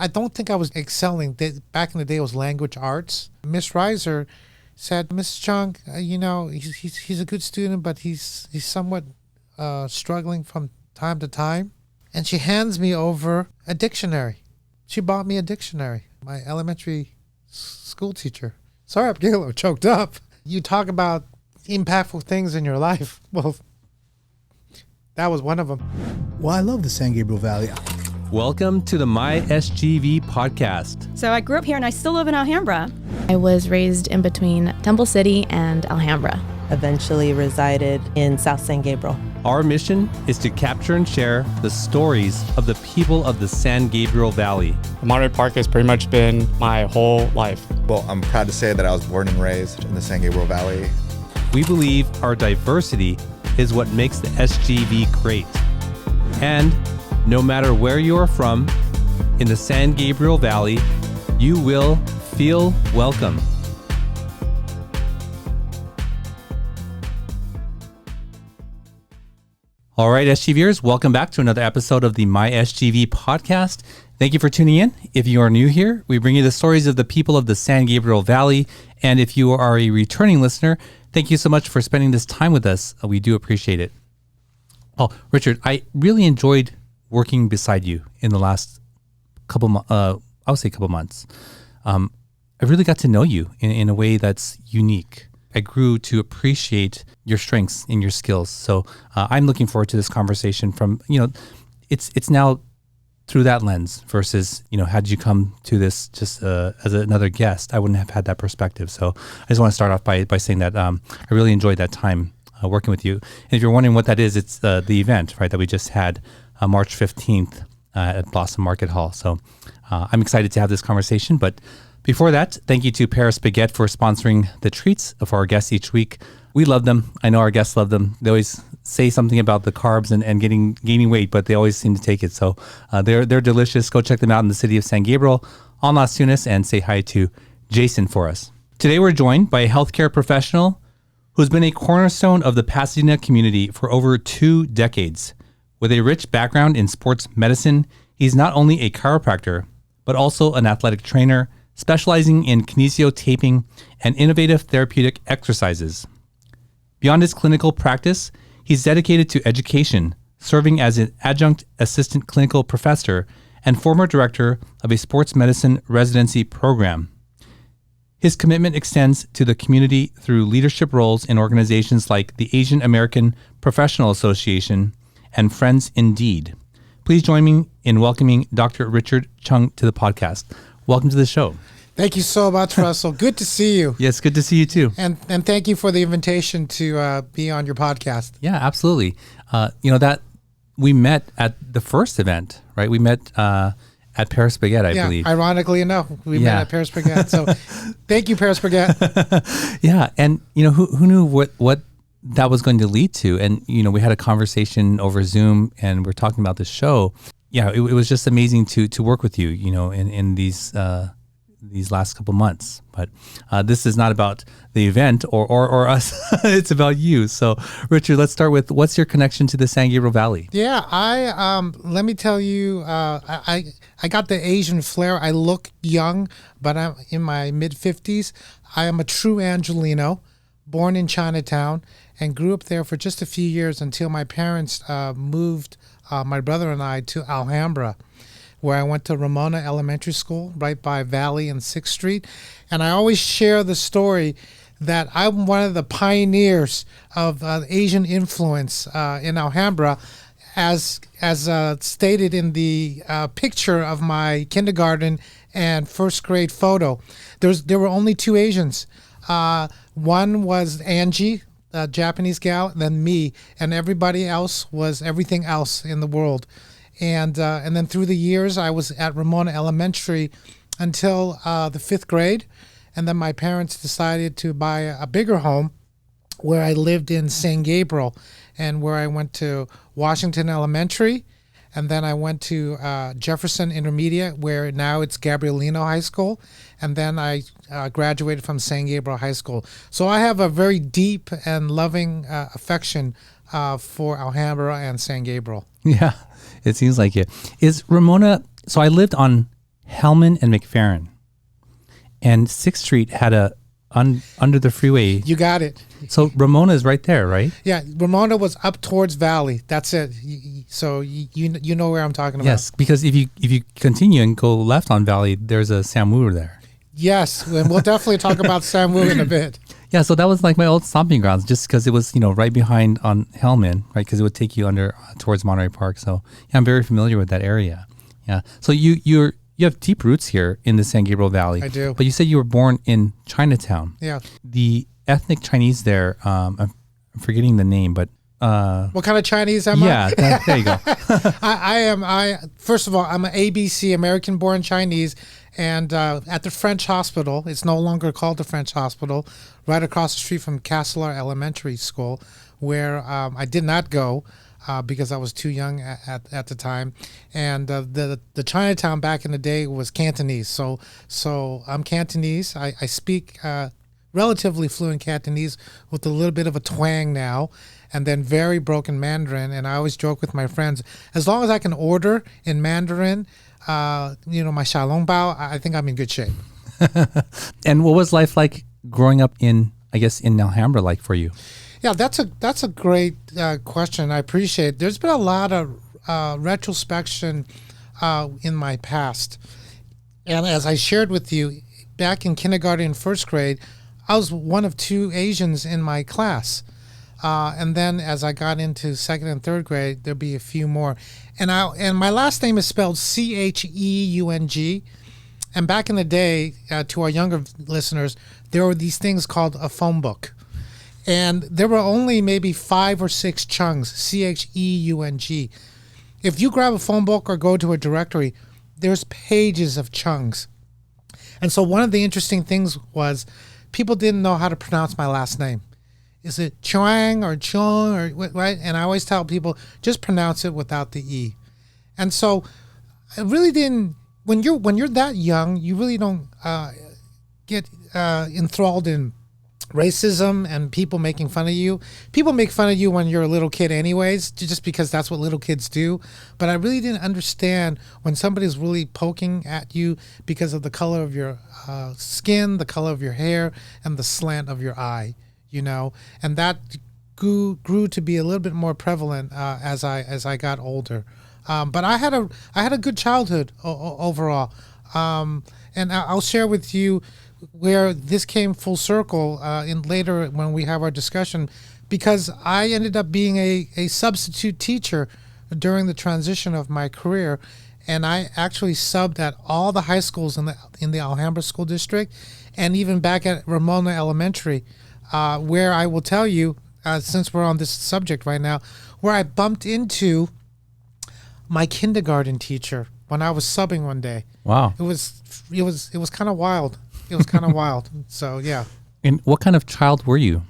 I don't think I was excelling. Back in the day, it was language arts. Miss Reiser said, Mrs. Cheung, he's a good student, but he's somewhat struggling from time to time. And she hands me over a dictionary. She bought me a dictionary, my elementary school teacher. Sorry, I'm getting a little choked up. You talk about impactful things in your life. Well, that was one of them. Well, I love the San Gabriel Valley. Welcome to the My SGV podcast. So I grew up here and I still live in Alhambra. I was raised in between Temple City and Alhambra. Eventually resided in South San Gabriel. Our mission is to capture and share the stories of the people of the San Gabriel Valley. Monterey Park has pretty much been my whole life. Well, I'm proud to say that I was born and raised in the San Gabriel Valley. We believe our diversity is what makes the SGV great. And no matter where you are from in the San Gabriel Valley, you will feel welcome. All right, SGVers, welcome back to another episode of the My SGV podcast. Thank you for tuning in. If you are new here, we bring you the stories of the people of the San Gabriel Valley. And if you are a returning listener, thank you so much for spending this time with us. We do appreciate it. Oh, Richard, I really enjoyed working beside you in the last couple months. I really got to know you in a way that's unique. I grew to appreciate your strengths and your skills. So I'm looking forward to this conversation from, it's now through that lens versus, had you come to this just as another guest, I wouldn't have had that perspective. So I just want to start off by saying that I really enjoyed that time working with you. And if you're wondering what that is, it's the event, right, that we just had March 15th at Blossom Market Hall. So I'm excited to have this conversation, but before that, thank you to Paris Baguette for sponsoring the treats for our guests each week. We love them. I know our guests love them. They always say something about the carbs and gaining weight, but they always seem to take it. So they're delicious. Go check them out in the city of San Gabriel on Las Tunas and say hi to Jason for us. Today we're joined by a healthcare professional who's been a cornerstone of the Pasadena community for over 2 decades. With a rich background in sports medicine, he's not only a chiropractor, but also an athletic trainer, specializing in kinesiotaping and innovative therapeutic exercises. Beyond his clinical practice, he's dedicated to education, serving as an adjunct assistant clinical professor and former director of a sports medicine residency program. His commitment extends to the community through leadership roles in organizations like the Asian American Professional Association and Friends Indeed. Please join me in welcoming Dr. Richard Cheung to the podcast. Welcome to the show. Thank you so much, Russell. Good to see you. Yes, good to see you too. And thank you for the invitation to be on your podcast. Yeah, absolutely. That we met at the first event, right? We met at Paris Baguette, I believe. Ironically enough, we met at Paris Baguette. So thank you, Paris Baguette. Yeah, and who knew what that was going to lead to? And we had a conversation over Zoom, and we're talking about this show. Yeah, it was just amazing to work with you, in these last couple months. But this is not about the event or us. It's about you. So, Richard, let's start with, what's your connection to the San Gabriel Valley? Yeah, let me tell you, I got the Asian flair. I look young, but I'm in my mid-50s. I am a true Angelino, born in Chinatown, and grew up there for just a few years until my parents moved my brother and I to Alhambra, where I went to Ramona Elementary School right by Valley and 6th Street. And I always share the story that I'm one of the pioneers of Asian influence in Alhambra, as stated in the picture of my kindergarten and first grade photo. There were only 2 Asians. One was Angie, a Japanese gal, then me, and everybody else was everything else in the world. And then through the years, I was at Ramona Elementary until the 5th grade. And then my parents decided to buy a bigger home where I lived in San Gabriel, and where I went to Washington Elementary. And then I went to Jefferson Intermediate, where now it's Gabrielino High School. And then I graduated from San Gabriel High School. So I have a very deep and loving affection for Alhambra and San Gabriel. Yeah, it seems like it. Is Ramona, so I lived on Hellman and McFerrin. And 6th Street had under the freeway. You got it. So Ramona is right there, right? Yeah, Ramona was up towards Valley. That's it. So you know where I'm talking about. Yes, because if you continue and go left on Valley, there's a Samu there. Yes, and we'll definitely talk about Samu in a bit. Yeah, so that was like my old stomping grounds, just because it was right behind on Hellman, right? Because it would take you under towards Monterey Park. So yeah, I'm very familiar with that area. Yeah, so you have deep roots here in the San Gabriel Valley. I do. But you said you were born in Chinatown. Yeah. The ethnic Chinese there, I'm forgetting the name, but what kind of Chinese am I? Yeah, there you go. First of all, I'm an ABC, American-born Chinese, and at the French Hospital. It's no longer called the French Hospital. Right across the street from Castlear Elementary School, where I did not go. Because I was too young at the time, and the Chinatown back in the day was Cantonese. So I'm Cantonese. I speak relatively fluent Cantonese with a little bit of a twang now, and then very broken Mandarin. And I always joke with my friends, as long as I can order in Mandarin, my xiaolong bao, I think I'm in good shape. And what was life like growing up in Alhambra like for you? Yeah, that's a great question. I appreciate it. There's been a lot of retrospection in my past. And as I shared with you, back in kindergarten and first grade, I was one of 2 Asians in my class. And then as I got into second and third grade, there'd be a few more. And my last name is spelled Cheung. And back in the day, to our younger listeners, there were these things called a phone book. And there were only maybe 5 or 6 Cheungs, Cheung. If you grab a phone book or go to a directory, there's pages of Cheungs. And so one of the interesting things was people didn't know how to pronounce my last name. Is it Cheung or Cheung or right? And I always tell people, just pronounce it without the E. And so I really didn't, when you're that young, you really don't get enthralled in racism and people making fun of you. People make fun of you when you're a little kid anyways, just because that's what little kids do. But I really didn't understand when somebody's really poking at you because of the color of your skin, the color of your hair, and the slant of your eye, and that grew to be a little bit more prevalent as I got older. But I had a good childhood overall. And I'll share with you where this came full circle in later when we have our discussion, because I ended up being a substitute teacher during the transition of my career, and I actually subbed at all the high schools in the Alhambra School District, and even back at Ramona Elementary, where I will tell you, since we're on this subject right now, where I bumped into my kindergarten teacher when I was subbing one day. Wow. It was kind of wild. It was kind of wild. So, yeah. And what kind of child were you?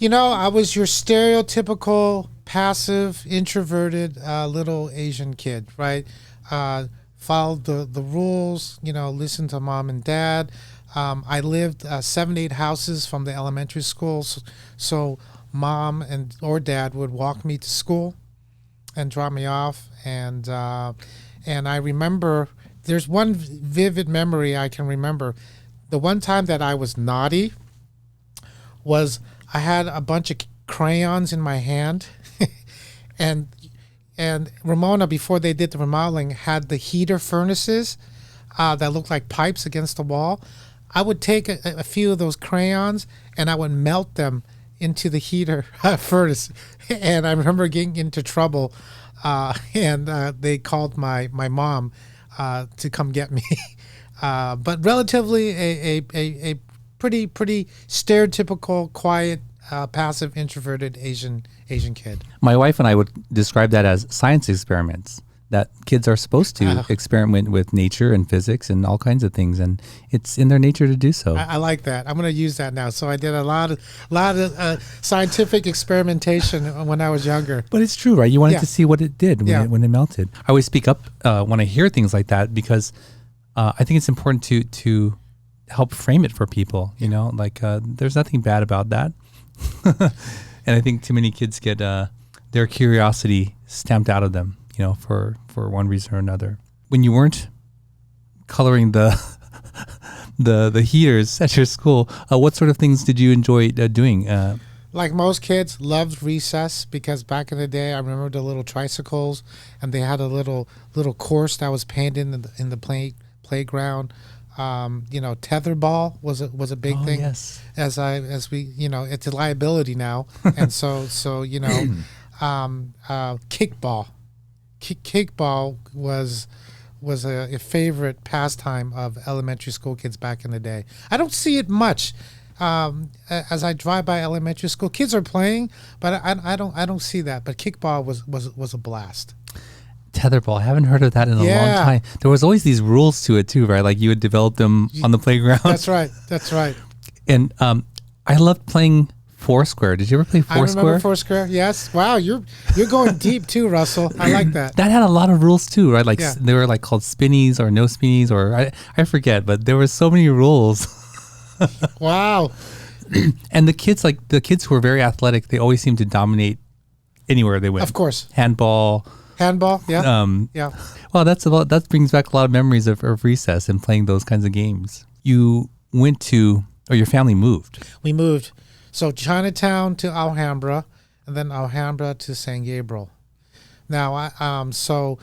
I was your stereotypical, passive, introverted little Asian kid, right? Followed the rules, listened to mom and dad. I lived 7-8 houses from the elementary school. So mom or dad would walk me to school and drop me off. And I remember, there's one vivid memory I can remember. The one time that I was naughty was I had a bunch of crayons in my hand, and Ramona, before they did the remodeling, had the heater furnaces that looked like pipes against the wall. I would take a few of those crayons and I would melt them into the heater furnace. And I remember getting into trouble, and they called my mom to come get me. But relatively a pretty stereotypical, quiet, passive, introverted Asian kid. My wife and I would describe that as science experiments, that kids are supposed to experiment with nature and physics and all kinds of things, and it's in their nature to do so. I like that. I'm going to use that now. So I did a lot of scientific experimentation when I was younger. But it's true, right? You wanted to see what it did when it melted. I always speak up when I hear things like that, because I think it's important to help frame it for people. There's nothing bad about that. And I think too many kids get their curiosity stamped out of them, for one reason or another. When you weren't coloring the the heaters at your school. What sort of things did you enjoy doing? Like most kids, loved recess because back in the day, I remember the little tricycles, and they had a little course that was painted in the playground. Tetherball was a big thing. Yes. As we it's a liability now, and so kickball. Kickball was a favorite pastime of elementary school kids back in the day. I don't see it much. As I drive by elementary school, kids are playing, but I don't see that. But kickball was a blast. Tetherball. I haven't heard of that in a long time. There was always these rules to it too, right? Like you would develop them on the playground. That's right. And I loved playing Foursquare. Did you ever play Foursquare? I remember Foursquare. Yes. Wow, you're going deep too, Russell. I like that. That had a lot of rules too, right? Like they were like called spinnies or no spinnies, or I forget, but there were so many rules. Wow. And the kids who were very athletic, they always seemed to dominate anywhere they went. Of course. Handball, yeah. Yeah. Well, that brings back a lot of memories of recess and playing those kinds of games. You went to, or your family moved. We moved. So Chinatown to Alhambra, and then Alhambra to San Gabriel. Now, so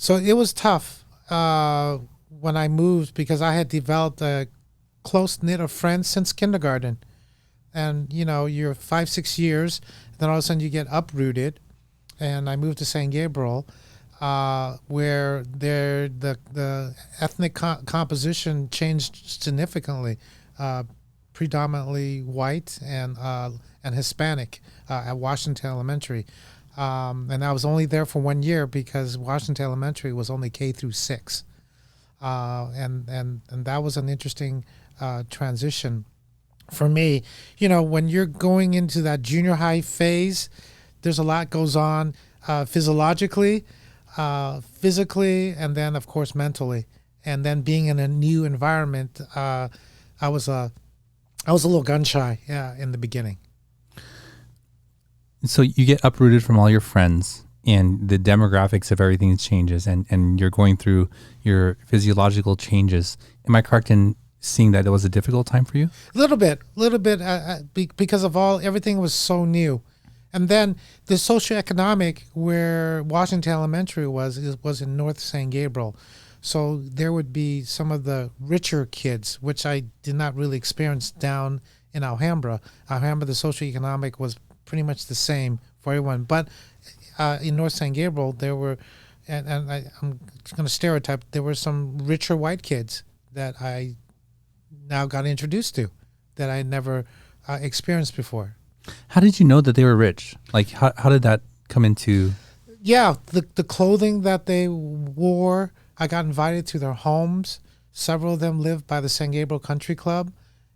it was tough when I moved because I had developed a close-knit of friends since kindergarten. And, you're 5-6 years, then all of a sudden you get uprooted. And I moved to San Gabriel, where the ethnic composition changed significantly, predominantly white and Hispanic at Washington Elementary. And I was only there for 1 year because Washington Elementary was only K through 6. And that was an interesting transition for me. When you're going into that junior high phase, there's a lot goes on physiologically, physically, and then of course mentally. And then being in a new environment, I was a little gun shy, in the beginning. So you get uprooted from all your friends, and the demographics of everything changes, and you're going through your physiological changes. Am I correct in seeing that it was a difficult time for you? A little bit, because of everything was so new. And then the socioeconomic where Washington Elementary was in North San Gabriel. So there would be some of the richer kids, which I did not really experience down in Alhambra. Alhambra, the socioeconomic was pretty much the same for everyone. But in North San Gabriel, there were, I'm going to stereotype, there were some richer white kids that I now got introduced to that I never experienced before. How did you know that they were rich? Like, how did that come into? Yeah, the clothing that they wore. I got invited to their homes. Several of them lived by the San Gabriel Country Club.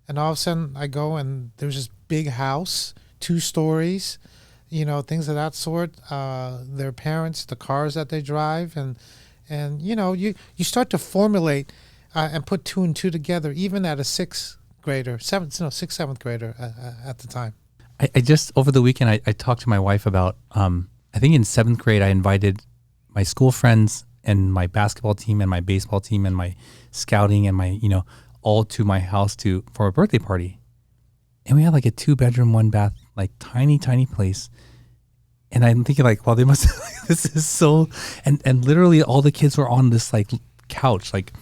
And all of a sudden I go and there's this big house, 2 stories, things of that sort. Their parents, the cars that they drive. And you start to formulate and put 2 and 2 together, even at a 6th grader, 7th grader at the time. I just, over the weekend, I talked to my wife about, I think in 7th grade, I invited my school friends and my basketball team and my baseball team and my scouting and my, all to my house for a birthday party. And we had like a 2-bedroom, 1-bath, like tiny, tiny place. And I'm thinking like, wow, they must, this is so, and literally all the kids were on this like couch, like,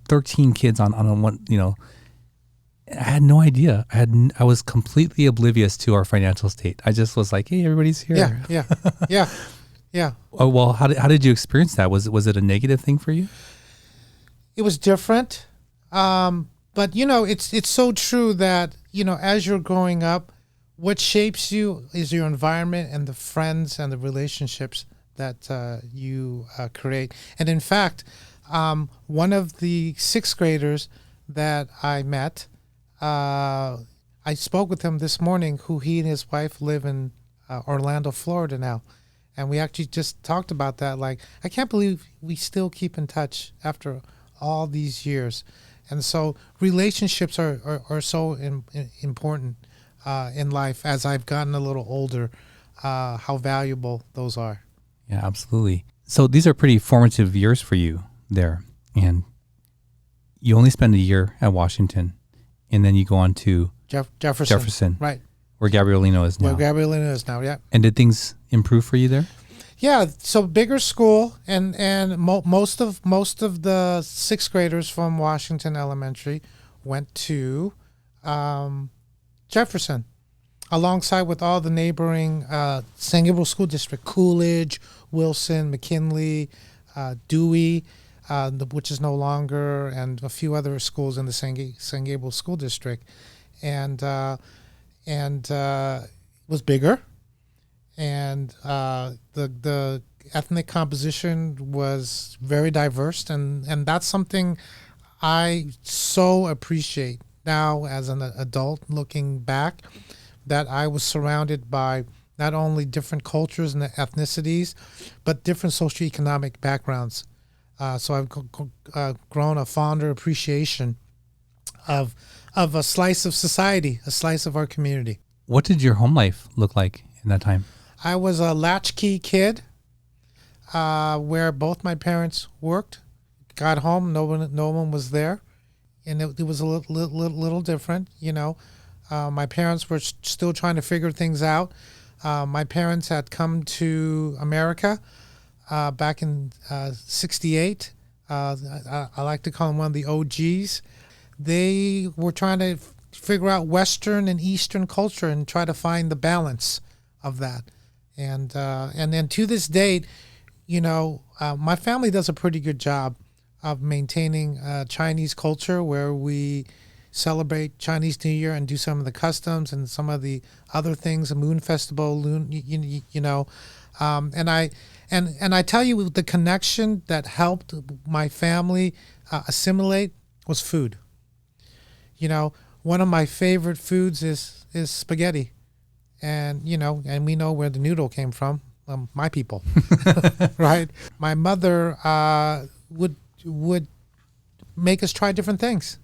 13 kids on one, I had no idea. I was completely oblivious to our financial state. I just was like, hey, everybody's here. Yeah. Oh, well, how did you experience that? Was it a negative thing for you? It was different. But it's so true that, as you're growing up, what shapes you is your environment and the friends and the relationships that you create. And in fact, one of the 6th graders that I met, I spoke with him this morning, who he and his wife live in Orlando, Florida now. And we actually just talked about that. Like, I can't believe we still keep in touch after all these years. And so relationships are so important in life. As I've gotten a little older, how valuable those are. Yeah, absolutely. So these are pretty formative years for you there. And You only spend a year at Washington, and then you go on to Jefferson. Right. Where Gabrielino is now. Where Gabrielino is now, yeah. And did things improve for you there? Yeah, so bigger school, and most of the sixth graders from Washington Elementary went to Jefferson, alongside with all the neighboring San Gabriel School District, Coolidge, Wilson, McKinley, Dewey, which is no longer, and a few other schools in the San Gabriel School District, and was bigger, and the ethnic composition was very diverse, and that's something I so appreciate now as an adult looking back, that I was surrounded by not only different cultures and ethnicities, but different socioeconomic backgrounds. So I've grown a fonder appreciation of a slice of society, a slice of our community. What did your home life look like in that time? I was a latchkey kid, where both my parents worked. Got home, no one was there, and it was a little different, you know. My parents were still trying to figure things out. My parents had come to America back in '68. I like to call them one of the OGs. They were trying to figure out Western and Eastern culture and try to find the balance of that. And then to this date, you know, my family does a pretty good job of maintaining Chinese culture, where we celebrate Chinese New Year and do some of the customs and some of the other things, the Moon Festival, you know, and I tell you, the connection that helped my family assimilate was food. You know, one of my favorite foods is spaghetti, and you know, and we know where the noodle came from. My people, right? My mother would make us try different things,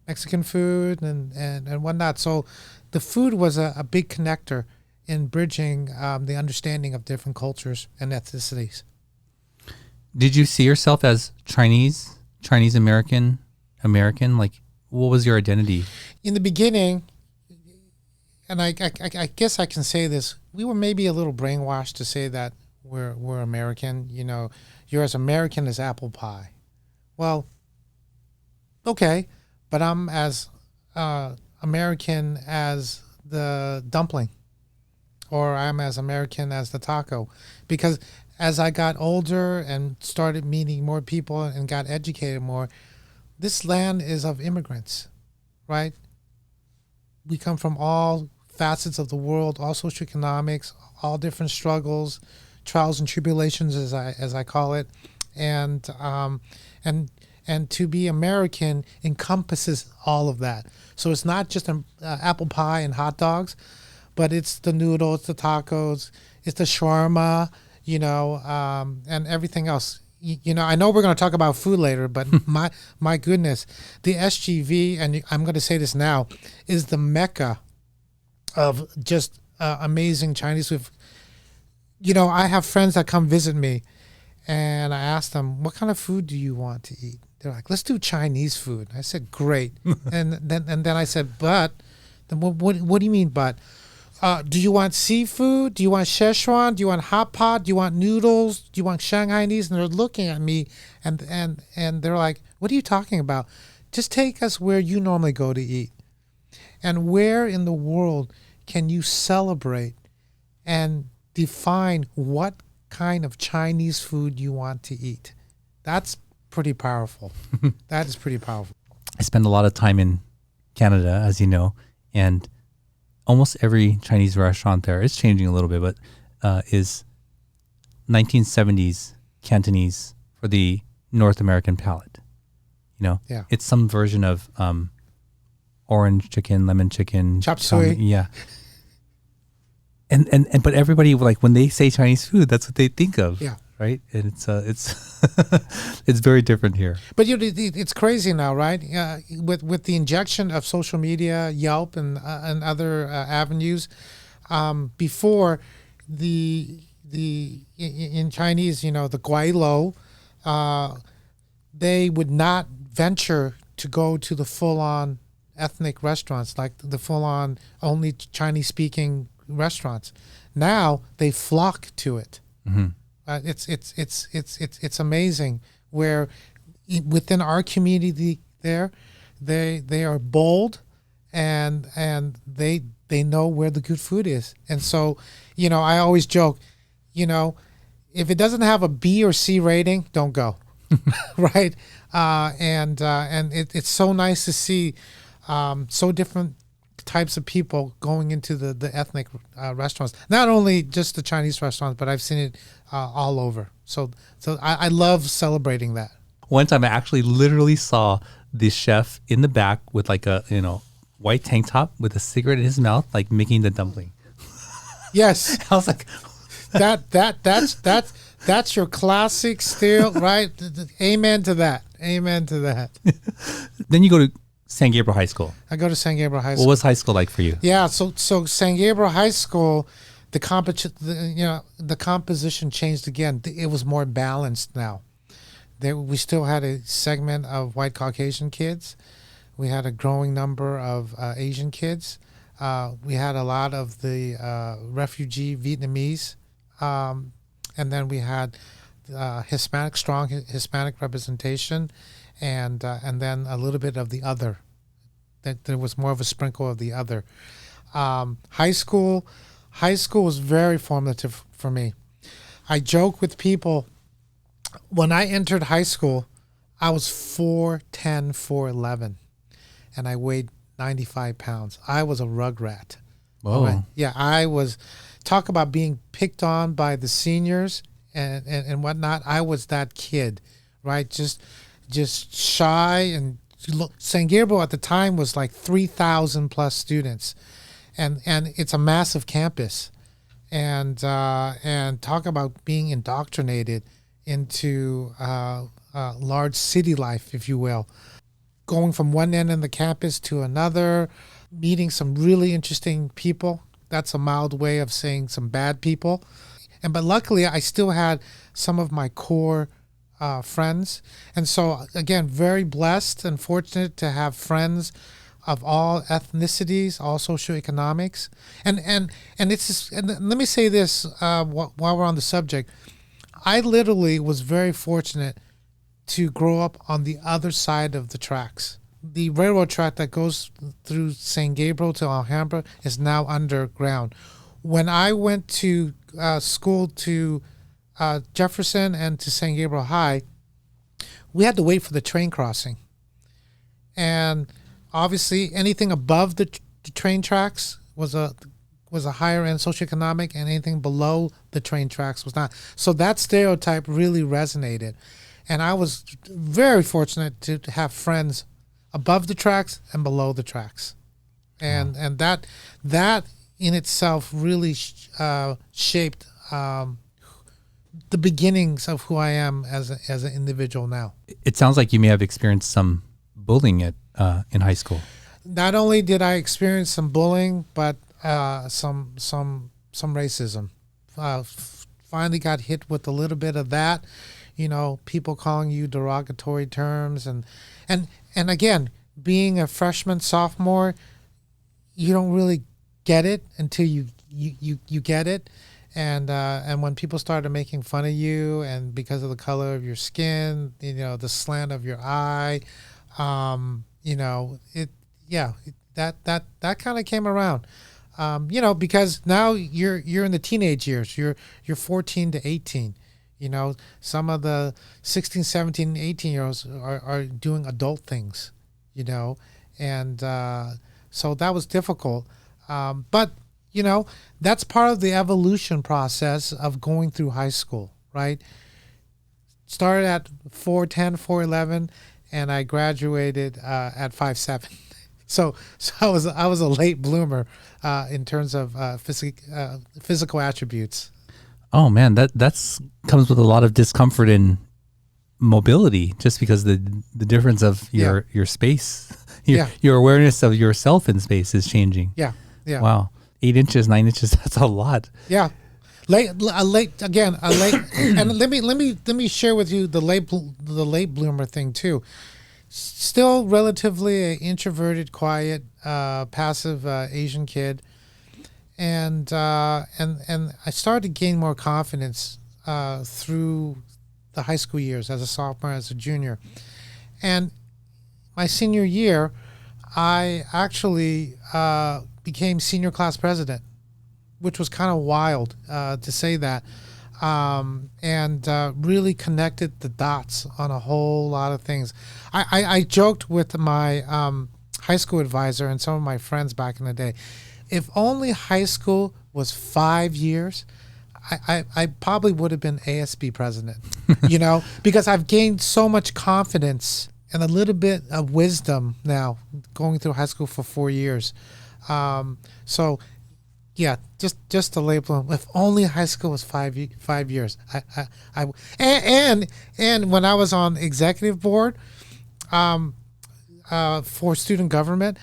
Mexican food and whatnot. So the food was a big connector in bridging the understanding of different cultures and ethnicities. Did you see yourself as Chinese American? Like, what was your identity? In the beginning, and I guess I can say this, we were maybe a little brainwashed to say that we're American. You know, you're as American as apple pie. Well, okay, but I'm as American as the dumpling, or I'm as American as the taco. Because as I got older and started meeting more people and got educated more, this land is of immigrants, right? We come from all facets of the world, all socioeconomics, all different struggles, trials and tribulations, as I call it, and to be American encompasses all of that. So it's not just apple pie and hot dogs, but it's the noodle, it's the tacos, it's the shawarma, you know, and everything else. You know, I know we're going to talk about food later, but my goodness, the SGV, and I'm going to say this now, is the mecca of just amazing Chinese food. You know, I have friends that come visit me, and I ask them, what kind of food do you want to eat? They're like, let's do Chinese food. I said, great. and then I said, but? Then what do you mean, but? Do you want seafood? Do you want Szechuan? Do you want hot pot? Do you want noodles? Do you want Shanghainese? And they're looking at me, and they're like, what are you talking about? Just take us where you normally go to eat. And where in the world can you celebrate and define what kind of Chinese food you want to eat? That's pretty powerful. That is pretty powerful. I spend a lot of time in Canada, as you know, and almost every Chinese restaurant there, it's changing a little bit, but is 1970s Cantonese for the North American palate. You know, yeah. It's some version of orange chicken, lemon chicken, chop suey. Yeah. And but everybody, like, when they say Chinese food, that's what they think of. Yeah. Right. And it's it's very different here. But you know, it's crazy now, right? With the injection of social media, Yelp, and other avenues. Before in Chinese, you know, the guai lo, they would not venture to go to the full-on ethnic restaurants, like the full-on only Chinese-speaking restaurants. Now they flock to it. It's amazing where within our community there, they are bold, and they know where the good food is. And so, I always joke, if it doesn't have a B or C rating, don't go. Right. And it's so nice to see so different types of people going into the ethnic restaurants, not only just the Chinese restaurants, but I've seen it all over. So I love celebrating that. One time I actually literally saw the chef in the back with like a, white tank top with a cigarette in his mouth, like making the dumpling. Yes. I was like, that's your classic style, right? Amen to that. Amen to that. Then you go to San Gabriel High School. I go to San Gabriel High School. What was high school like for you? Yeah, so San Gabriel High School, the composition changed again. It was more balanced now. We still had a segment of white Caucasian kids. We had a growing number of Asian kids. We had a lot of the refugee Vietnamese, and then we had strong Hispanic representation, and then a little bit of the other. That there was more of a sprinkle of the other. High school was very formative for me. I joke with people. When I entered high school, I was 4'10", 4'11", and I weighed 95 pounds. I was a rugrat. Whoa. Yeah, I was. Talk about being picked on by the seniors and whatnot. I was that kid, right? Just shy. And look, San Gabriel at the time was like 3,000 plus students, and it's a massive campus, and talk about being indoctrinated into large city life, if you will, going from one end of the campus to another, meeting some really interesting people. That's a mild way of saying some bad people. But luckily, I still had some of my core friends. And so, again, very blessed and fortunate to have friends of all ethnicities, all socioeconomics. And it's just, and let me say this while we're on the subject. I literally was very fortunate to grow up on the other side of the tracks. The railroad track that goes through San Gabriel to Alhambra is now underground. When I went to school to Jefferson and to San Gabriel High, we had to wait for the train crossing. And obviously anything above the train tracks was a higher end socioeconomic, and anything below the train tracks was not. So that stereotype really resonated. And I was very fortunate to have friends above the tracks and below the tracks. And that in itself really shaped the beginnings of who I am as an individual now. It sounds like you may have experienced some bullying in high school. Not only did I experience some bullying, but some racism. Finally got hit with a little bit of that. People calling you derogatory terms, and again, being a freshman, sophomore, you don't really get it until you get it, and when people started making fun of you, and because of the color of your skin, the slant of your eye, that kind of came around. Because now you're in the teenage years. You're 14 to 18. Some of the 16, 17, 18-year-olds are doing adult things, and so that was difficult. But, that's part of the evolution process of going through high school, right? Started at 4'10", 4'11", and I graduated at 5'7". So I was a late bloomer in terms of physical attributes. Oh man, that's comes with a lot of discomfort in mobility, just because the difference of your space, your awareness of yourself in space is changing. Yeah. Wow, 8 inches, 9 inches, that's a lot. Yeah, late, and let me share with you the late bloomer thing too. still relatively a introverted, quiet, passive Asian kid, and I started to gain more confidence through the high school years as a sophomore, as a junior, and my senior year, I actually became senior class president, which was kind of wild to say that, and really connected the dots on a whole lot of things. I joked with my high school advisor and some of my friends back in the day, if only high school was 5 years, I probably would have been ASB president, because I've gained so much confidence and a little bit of wisdom now going through high school for 4 years. So yeah, just to label, if only high school was 5 years. And when I was on executive board for student government,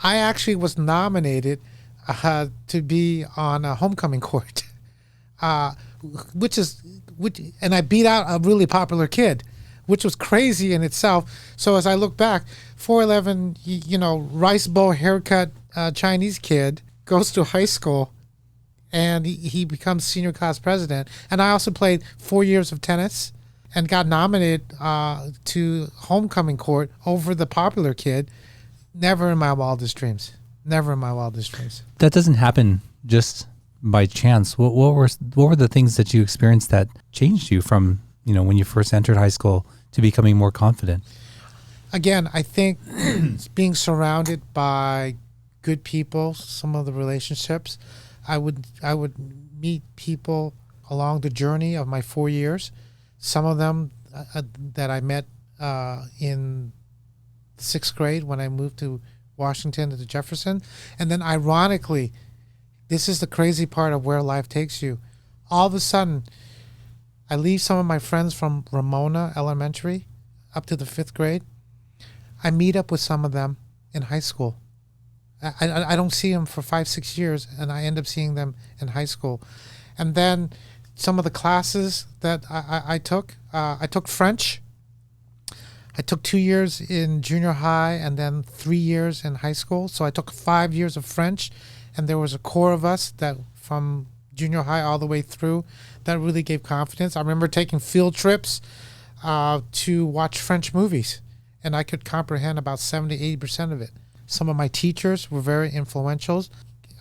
I actually was nominated to be on a homecoming court, which and I beat out a really popular kid, which was crazy in itself. So as I look back, 4'11", rice bowl haircut Chinese kid goes to high school, and he becomes senior class president. And I also played 4 years of tennis and got nominated to homecoming court over the popular kid. Never in my wildest dreams. Never in my wildest dreams. That doesn't happen just by chance. What were the things that you experienced that changed you from when you first entered high school to becoming more confident? Again, I think being surrounded by good people, some of the relationships, I would meet people along the journey of my 4 years. Some of them that I met in sixth grade when I moved to Washington to Jefferson. And then ironically, this is the crazy part of where life takes you. All of a sudden, I leave some of my friends from Ramona Elementary up to the 5th grade. I meet up with some of them in high school. I don't see them for 5-6 years, and I end up seeing them in high school. And then some of the classes that I took French. I took 2 years in junior high and then 3 years in high school. So I took 5 years of French, and there was a core of us that from junior high all the way through that really gave confidence. I remember taking field trips to watch French movies, and I could comprehend about 70-80% of it. Some of my teachers were very influential.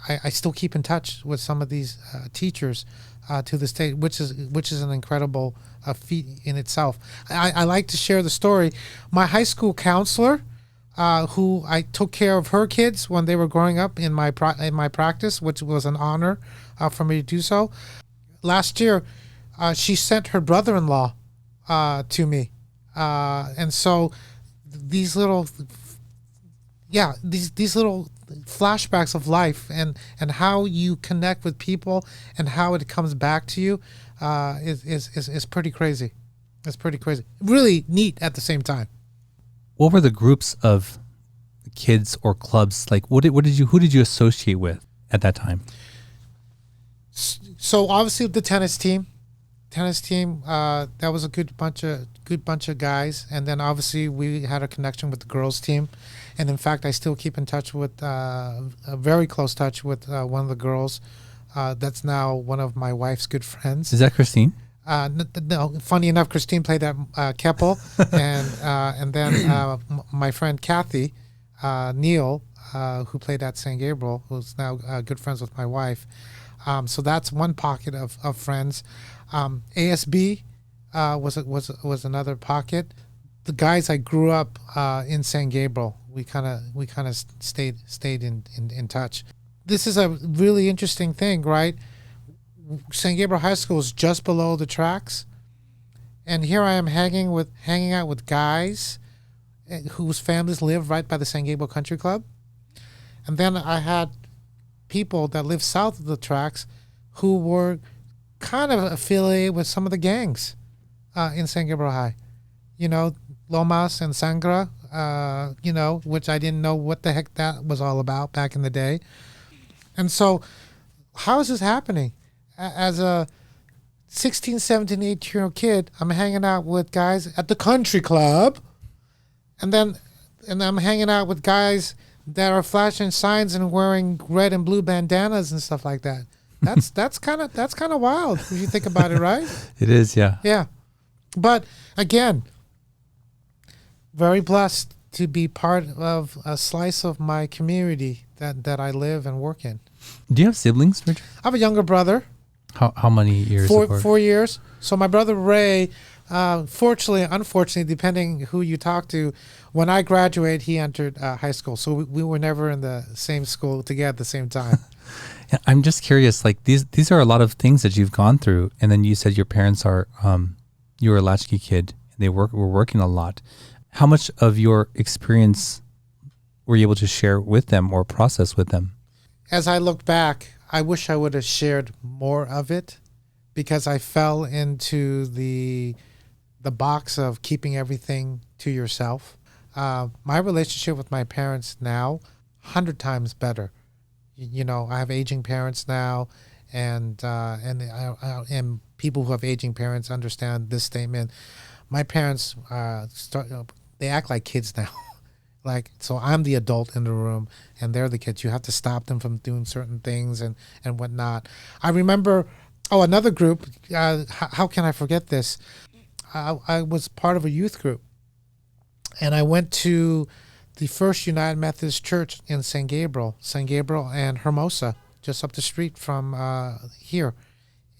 I still keep in touch with some of these teachers to this day, which is an incredible feat in itself. I like to share the story. My high school counselor, who I took care of her kids when they were growing up in my practice, which was an honor for me to do so. Last year, she sent her brother-in-law to me, and so these little flashbacks of life and how you connect with people and how it comes back to you is pretty crazy. It's pretty crazy. Really neat at the same time. What were the groups of kids or clubs like? Who did you associate with at that time? So obviously the tennis team, that was a good bunch of guys, and then obviously we had a connection with the girls team, and in fact I still keep in touch with a very close touch with one of the girls that's now one of my wife's good friends. Is that Christine? No, funny enough, Christine played at Keppel, and then my friend Kathy Neal, who played at San Gabriel, who's now good friends with my wife. So that's one pocket of friends. ASB was another pocket. The guys I grew up in San Gabriel, we kind of stayed in touch. This is a really interesting thing, right? San Gabriel High School is just below the tracks, and here I am hanging out with guys whose families live right by the San Gabriel Country Club, and then I had people that lived south of the tracks who were kind of affiliated with some of the gangs in San Gabriel High, Lomas and Sangra, which I didn't know what the heck that was all about back in the day. And so how is this happening? As a 16, 17, 18-year-old kid, I'm hanging out with guys at the country club, and then I'm hanging out with guys that are flashing signs and wearing red and blue bandanas and stuff like that. That's kind of wild if you think about it, right? It is, yeah. Yeah. But again, very blessed to be part of a slice of my community that I live and work in. Do you have siblings, Richard? I have a younger brother. How many years? 4 years. So my brother Ray, fortunately, unfortunately, depending who you talk to, when I graduated, he entered high school. So we were never in the same school together at the same time. Yeah, I'm just curious. Like these are a lot of things that you've gone through, and then you said your parents are you were a latchkey kid. They were working a lot. How much of your experience were you able to share with them or process with them? As I look back, I wish I would have shared more of it, because I fell into the box of keeping everything to yourself. My relationship with my parents now, 100 times better. You know, I have aging parents now, and people who have aging parents understand this statement. My parents they act like kids now. So I'm the adult in the room and they're the kids. You have to stop them from doing certain things and whatnot. I remember, another group, how can I forget this? I was part of a youth group, and I went to the First United Methodist Church in San Gabriel and Hermosa, just up the street from here.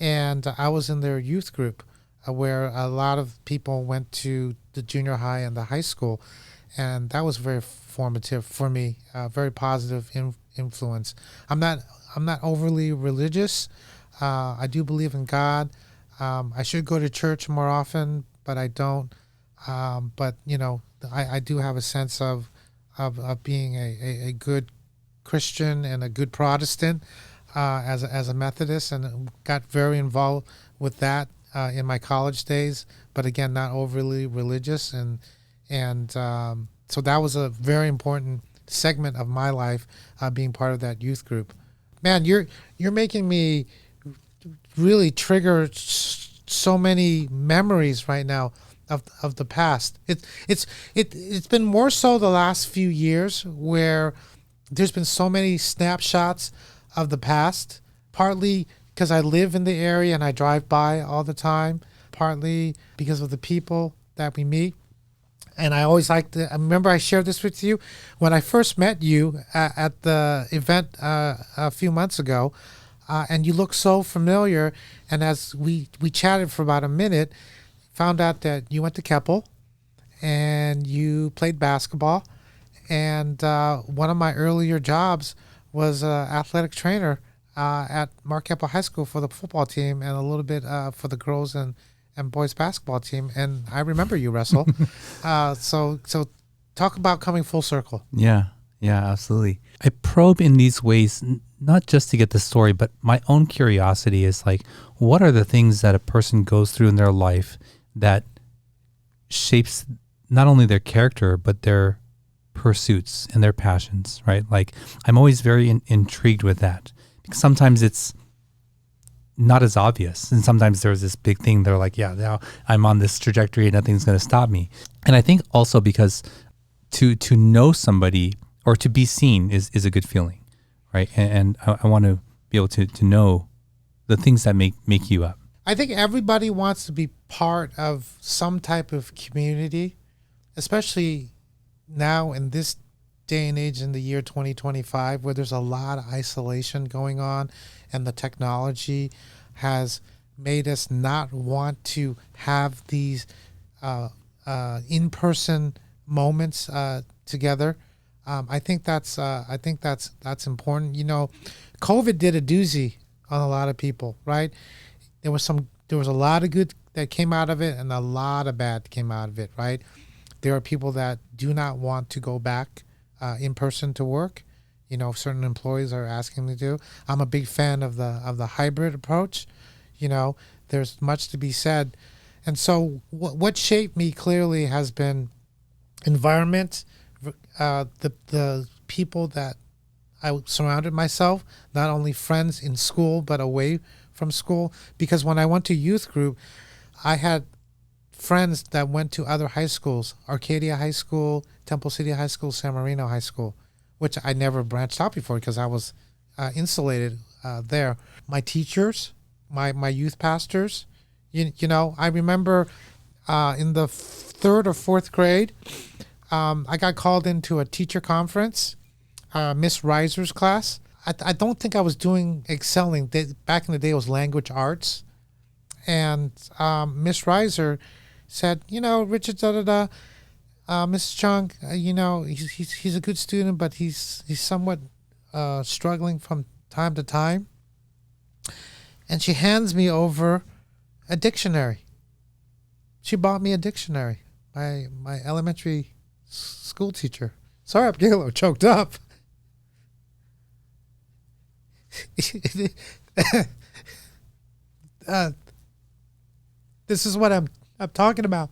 And I was in their youth group where a lot of people went to the junior high and the high school. And that was very formative for me, very positive influence. I'm not overly religious. I do believe in God. I should go to church more often, but I don't. But I do have a sense of being a good Christian and a good Protestant as a Methodist, and got very involved with that in my college days. But again, not overly religious, and so that was a very important segment of my life, being part of that youth group. Man, you're making me really trigger so many memories right now of the past. It's been more so the last few years where there's been so many snapshots of the past, partly because I live in the area and I drive by all the time, partly because of the people that we meet. And I always like to, I remember I shared this with you when I first met you at the event a few months ago, and you looked so familiar. And as we chatted for about a minute, found out that you went to Keppel and you played basketball. And one of my earlier jobs was athletic trainer at Mark Keppel High School for the football team, and a little bit for the girls and boys basketball team. And I remember you, Russell. So talk about coming full circle. Yeah, absolutely. I probe in these ways, not just to get the story, but my own curiosity is like, what are the things that a person goes through in their life that shapes not only their character, but their pursuits and their passions, right? Like, I'm always very intrigued with that, because sometimes it's not as obvious. And sometimes there's this big thing. They're like, yeah, now I'm on this trajectory and nothing's going to stop me. And I think also because to know somebody or to be seen is a good feeling, right? And I want to be able to know the things that make you up. I think everybody wants to be part of some type of community, especially now in this day and age in the year 2025, where there's a lot of isolation going on, and the technology has made us not want to have these in-person moments together. I think that's important. COVID did a doozy on a lot of people, right? There was a lot of good that came out of it, and a lot of bad came out of it, right? There are people that do not want to go back in person to work. Certain employees are asking me to. I'm a big fan of the hybrid approach. There's much to be said. And so what shaped me clearly has been environment, the people that I surrounded myself, not only friends in school, but away from school. Because when I went to youth group, I had friends that went to other high schools, Arcadia High School, Temple City High School, San Marino High School, which I never branched out before because I was insulated there. My teachers, my youth pastors, you know, I remember in the third or fourth grade, I got called into a teacher conference, Miss Reiser's class. I don't think I was excelling. Back in the day, it was language arts. And Miss Reiser said, you know, Richard, Mrs. Cheung, you know, he's a good student, but he's somewhat struggling from time to time. And she hands me over a dictionary. She bought me a dictionary. My elementary school teacher. Sorry, I'm getting a little choked up. This is what I'm talking about.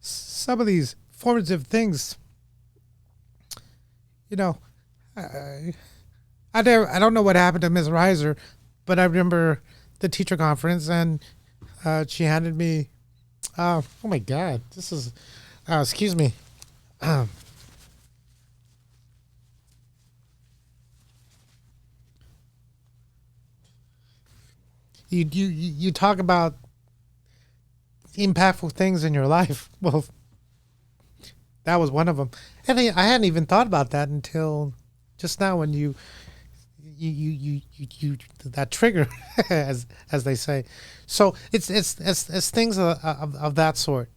Some of these formative things, you know, I don't know what happened to Ms. Reiser, but I remember the teacher conference, and she handed me. Oh my God, this is. Excuse me. You talk about impactful things in your life. Well, that was one of them, and I hadn't even thought about that until just now when you that trigger, as they say. So it's things of that sort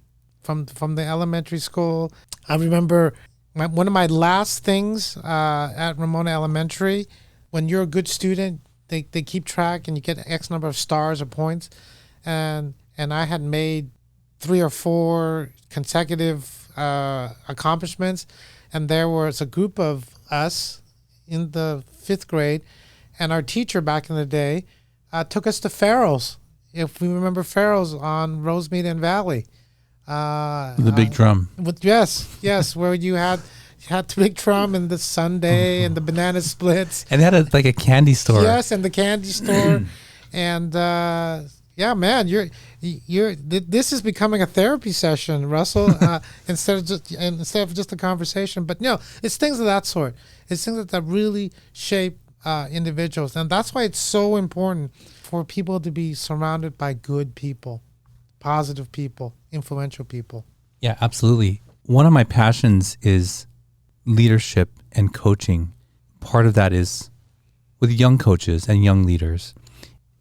from the elementary school. I remember one of my last things at Ramona Elementary. When you're a good student, they keep track and you get X number of stars or points, and I had made 3 or 4 consecutive accomplishments, and there was a group of us in the 5th grade, and our teacher back in the day took us to Farrell's, if we remember Farrell's on Rosemead and Valley. The big drum. Yes, where you had the big drum and the sundae and the banana splits. And they had a candy store. Yes, and the candy store. And yeah, man, this is becoming a therapy session, Russell, instead of just a conversation. But no, it's things of that sort. It's things that really shape individuals, and that's why it's so important for people to be surrounded by good people, positive people, influential people. Yeah, absolutely. One of my passions is leadership and coaching. Part of that is with young coaches and young leaders.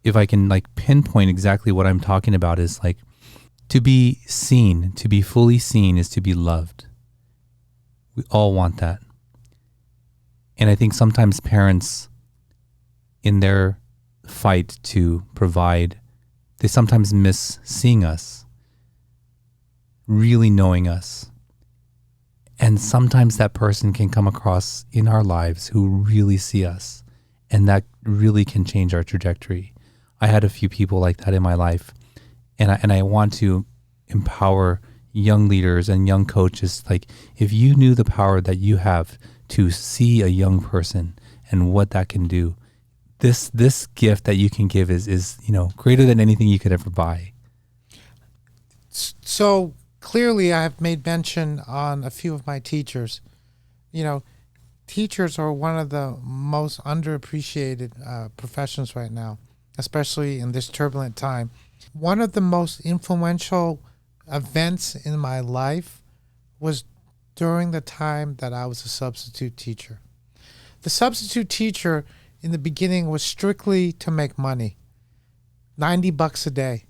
If I can pinpoint exactly what I'm talking about, is to be seen, to be fully seen is to be loved. We all want that. And I think sometimes parents, in their fight to provide, they sometimes miss seeing us, really knowing us. And sometimes that person can come across in our lives who really see us, and that really can change our trajectory. I had a few people like that in my life, and I want to empower young leaders and young coaches. If you knew the power that you have to see a young person and what that can do, this gift that you can give is greater than anything you could ever buy. So clearly, I have made mention on a few of my teachers. Teachers are one of the most underappreciated professions right now, especially in this turbulent time. One of the most influential events in my life was during the time that I was a substitute teacher. The substitute teacher in the beginning was strictly to make money. $90 a day.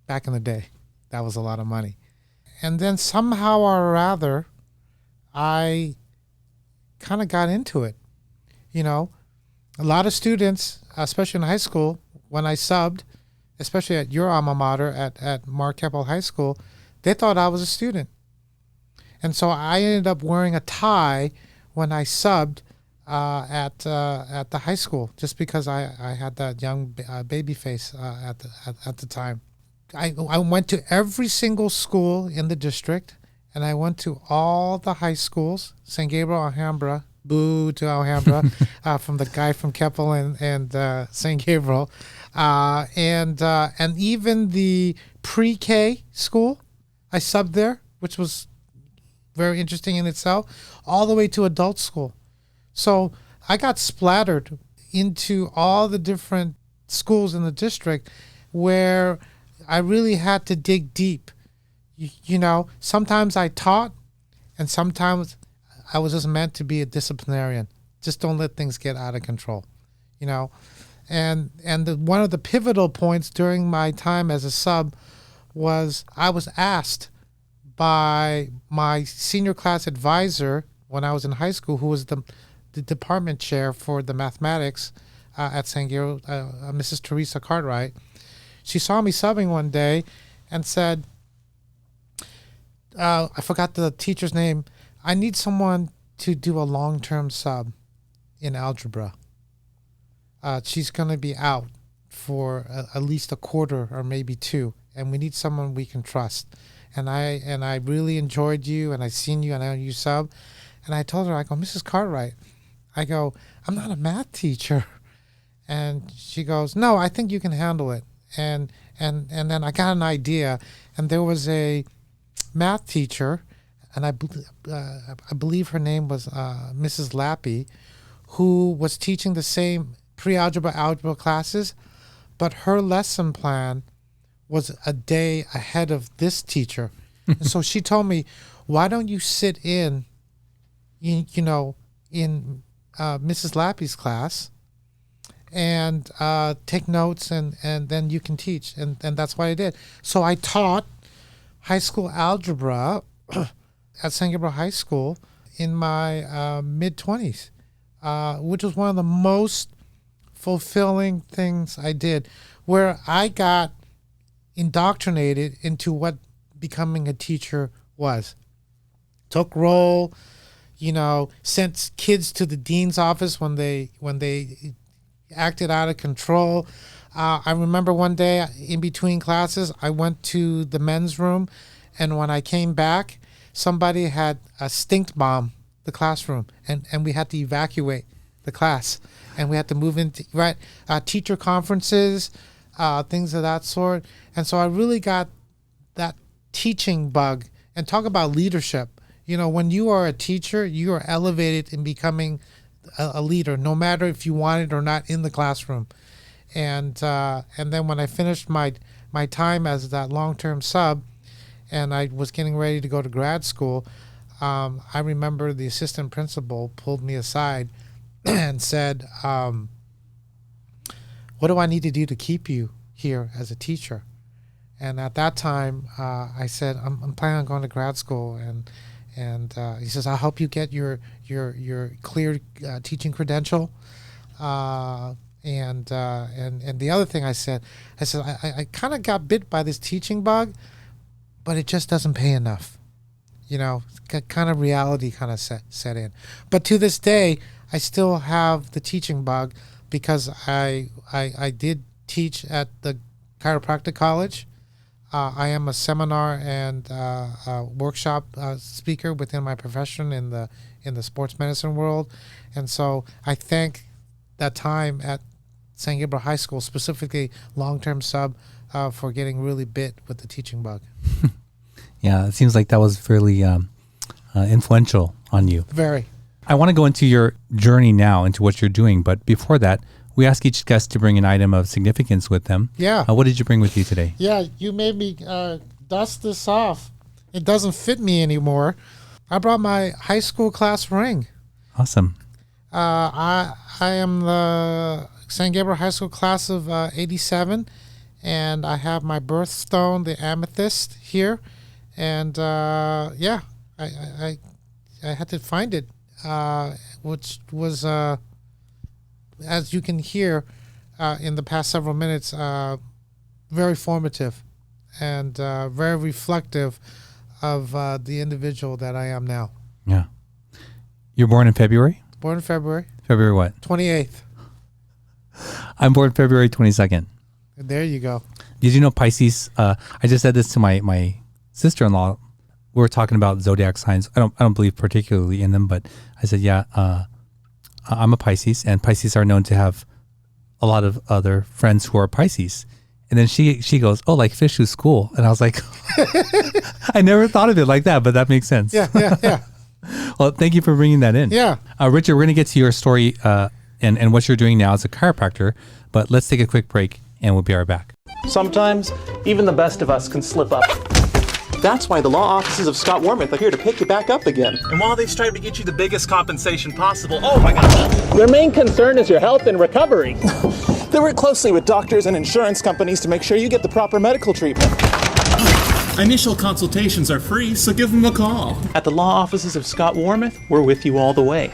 Back in the day, that was a lot of money. And then somehow or other, I kind of got into it. A lot of students, especially in high school, when I subbed, especially at your alma mater at Mark Keppel High School, they thought I was a student. And so I ended up wearing a tie when I subbed at the high school, just because I had that young baby face at the time. I went to every single school in the district, and I went to all the high schools. San Gabriel, Alhambra, boo to Alhambra, from the guy from Keppel and San Gabriel, and even the pre-K school. I subbed there, which was very interesting in itself, all the way to adult school. So I got splattered into all the different schools in the district where I really had to dig deep. You know, sometimes I taught and sometimes I was just meant to be a disciplinarian. Just don't let things get out of control, you know. And one of the pivotal points during my time as a sub was I was asked by my senior class advisor when I was in high school, who was the department chair for the mathematics at San Gabriel, Mrs. Teresa Cartwright. She saw me subbing one day and said, I forgot the teacher's name, I need someone to do a long-term sub in algebra. She's going to be out for at least a quarter or maybe two, and we need someone we can trust. And I really enjoyed you, and I seen you, and I know you sub. And I told her, I go, Mrs. Cartwright, I go, I'm not a math teacher. And she goes, no, I think you can handle it. And then I got an idea, and there was a math teacher, and I believe her name was Mrs. Lappy, who was teaching the same pre-algebra, algebra classes, but her lesson plan was a day ahead of this teacher. And so she told me, why don't you sit in Mrs. Lappy's class and take notes, and then you can teach. And that's what I did. So I taught high school algebra at San Gabriel High School in my mid-20s, which was one of the most fulfilling things I did, where I got indoctrinated into what becoming a teacher was. Took roll, sent kids to the dean's office when they acted out of control. I remember one day in between classes, I went to the men's room, and when I came back, somebody had a stink bomb the classroom, and we had to evacuate the class, and we had to move into teacher conferences, things of that sort. And so I really got that teaching bug. And talk about leadership. When you are a teacher, you are elevated in becoming a leader, no matter if you want it or not in the classroom. And then when I finished my time as that long-term sub, and I was getting ready to go to grad school, I remember the assistant principal pulled me aside and said, what do I need to do to keep you here as a teacher? And at that time, I said, I'm planning on going to grad school. And he says, I'll help you get your clear teaching credential. And the other thing I said, I kind of got bit by this teaching bug, but it just doesn't pay enough. Kind of reality kind of set in. But to this day, I still have the teaching bug because I did teach at the chiropractic college. I am a seminar and workshop speaker within my profession in the sports medicine world, and so I thank that time at San Gabriel High School, specifically long-term sub, for getting really bit with the teaching bug. Yeah, it seems like that was fairly influential on you. Very. I want to go into your journey now, into what you're doing, but before that, we ask each guest to bring an item of significance with them. Yeah. What did you bring with you today? Yeah, you made me dust this off. It doesn't fit me anymore. I brought my high school class ring. Awesome. I am the San Gabriel High School class of 87, and I have my birthstone, the amethyst, here. And I had to find it, which was... as you can hear in the past several minutes, very formative and very reflective of the individual that I am now. Yeah. You're born in February? Born in February. February what? 28th. I'm born February 22nd. There you go. Did you know Pisces? I just said this to my sister-in-law. We were talking about zodiac signs. I don't believe particularly in them, but I said, I'm a Pisces, and Pisces are known to have a lot of other friends who are Pisces. And then she goes, oh, like fish who's school. And I was like, I never thought of it like that, but that makes sense. Yeah. Well, thank you for bringing that in. Yeah. Richard, we're going to get to your story and what you're doing now as a chiropractor, but let's take a quick break and we'll be right back. Sometimes, even the best of us can slip up. That's why the law offices of Scott Wormuth are here to pick you back up again. And while they strive to get you the biggest compensation possible, oh my God. Their main concern is your health and recovery. They work closely with doctors and insurance companies to make sure you get the proper medical treatment. Initial consultations are free, so give them a call. At the law offices of Scott Wormuth, we're with you all the way.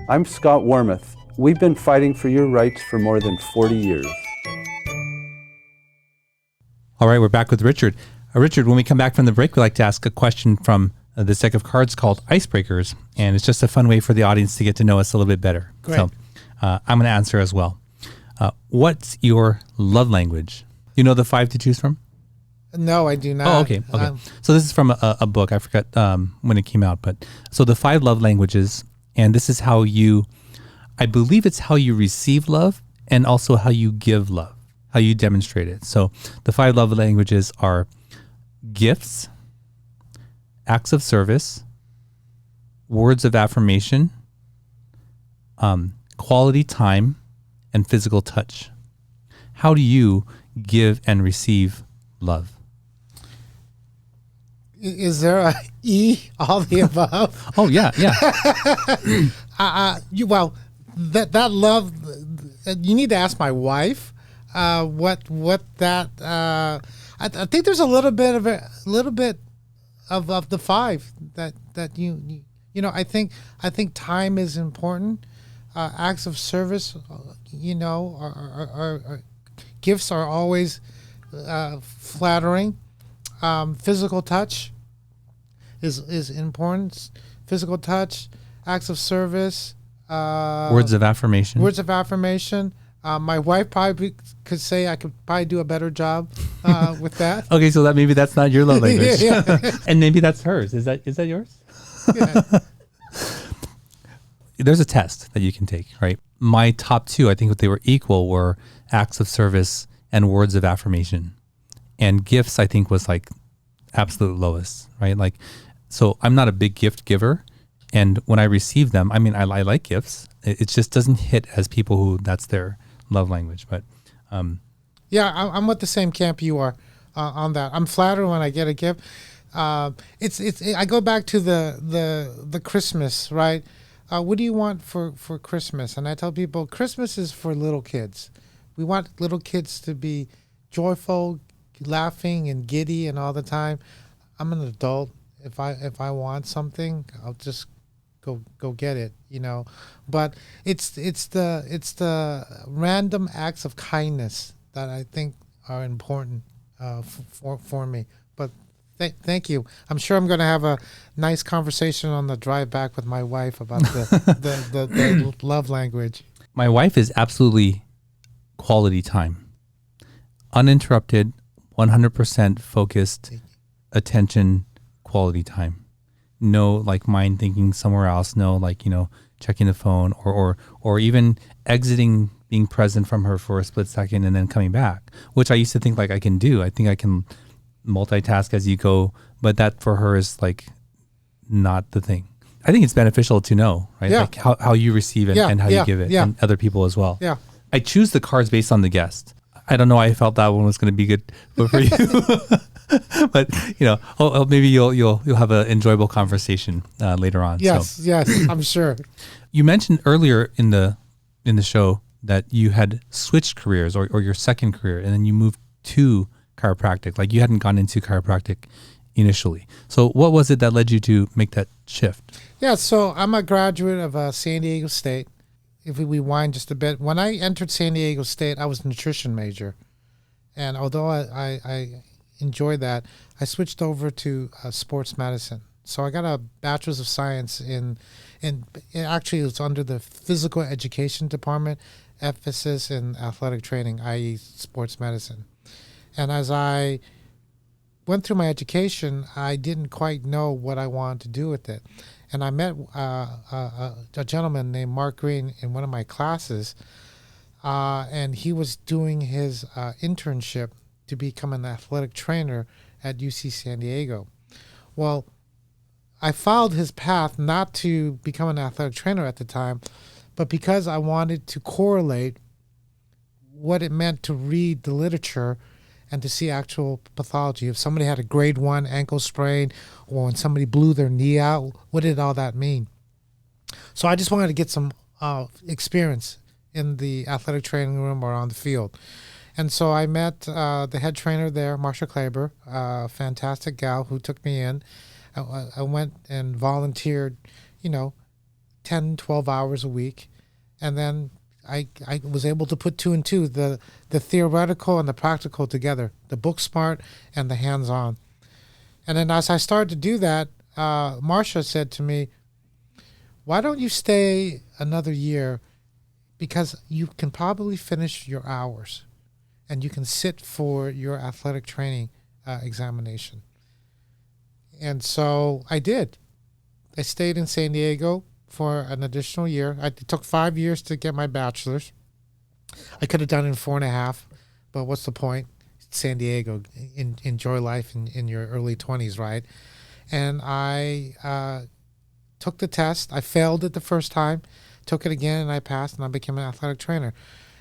I'm Scott Wormuth. We've been fighting for your rights for more than 40 years. All right, we're back with Richard. Richard, when we come back from the break, we like to ask a question from this deck of cards called Icebreakers, and it's just a fun way for the audience to get to know us a little bit better. Great. So I'm going to answer as well. What's your love language? You know the 5 to choose from? No, I do not. Oh, okay. So this is from a book. I forgot when it came out, but so the 5 love languages, and this is how I believe it's how you receive love and also how you give love, how you demonstrate it. So the 5 love languages are gifts, acts of service, words of affirmation, quality time, and physical touch. How do you give and receive love? Is there a E, all the above? Oh, yeah. Well, that love, you need to ask my wife what that, I think there's a little bit of the 5 that you know, I think time is important. Acts of service, are gifts are always flattering. Physical touch is important. Physical touch, acts of service, words of affirmation. My wife probably could say I could probably do a better job with that. Okay, so maybe that's not your love language. Yeah. And maybe that's hers. Is that yours? Yeah. There's a test that you can take, right? My top 2, I think they were equal, were acts of service and words of affirmation. And gifts, I think, was like absolute lowest, right? Like, so I'm not a big gift giver. And when I receive them, I mean, I like gifts. It just doesn't hit as people who that's their love language. But yeah, I'm with the same camp you are on that. I'm flattered when I get a gift. I go back to the Christmas, right? What do you want for Christmas? And I tell people Christmas is for little kids. We want little kids to be joyful, laughing and giddy and all the time. I'm an adult. If I want something, I'll just go get it, But it's the random acts of kindness that I think are important for me. But thank you. I'm sure I'm going to have a nice conversation on the drive back with my wife about the love language. My wife is absolutely quality time, uninterrupted, 100% focused attention, quality time. No like mind thinking somewhere else. No like, checking the phone or even exiting being present from her for a split second and then coming back, which I used to think like I can do. I think I can multitask as you go, but that for her is like not the thing. I think it's beneficial to know, right? Yeah. Like how you receive it and how you give it and other people as well. Yeah. I choose the cards based on the guest. I don't know why I felt that one was going to be good for you. But maybe you'll have an enjoyable conversation later on. Yes, I'm sure. You mentioned earlier in the show that you had switched careers or your second career, and then you moved to chiropractic. Like you hadn't gone into chiropractic initially. So what was it that led you to make that shift? Yeah, so I'm a graduate of San Diego State. If we rewind just a bit, when I entered San Diego State, I was a nutrition major. And although I enjoyed that, I switched over to sports medicine. So I got a bachelor's of science in actually it was under the physical education department, emphasis in athletic training, i.e. sports medicine. And as I went through my education, I didn't quite know what I wanted to do with it. And I met a gentleman named Mark Green in one of my classes, and he was doing his internship to become an athletic trainer at UC San Diego. Well, I followed his path not to become an athletic trainer at the time, but because I wanted to correlate what it meant to read the literature and to see actual pathology. If somebody had a grade 1 ankle sprain, or when somebody blew their knee out, what did all that mean? So I just wanted to get some experience in the athletic training room or on the field. And so I met the head trainer there, Marsha Kleber, a fantastic gal who took me in. I went and volunteered, 10, 12 hours a week. And then I was able to put 2 and 2, the theoretical and the practical together, the book smart and the hands-on. And then as I started to do that, Marsha said to me, why don't you stay another year, because you can probably finish your hours and you can sit for your athletic training examination. And so I did. I stayed in San Diego for an additional year. It took 5 years to get my bachelor's. I could have done it in 4.5, but what's the point? San Diego, enjoy life in your early 20s, right? And I took the test. I failed it the first time, took it again, and I passed, and I became an athletic trainer.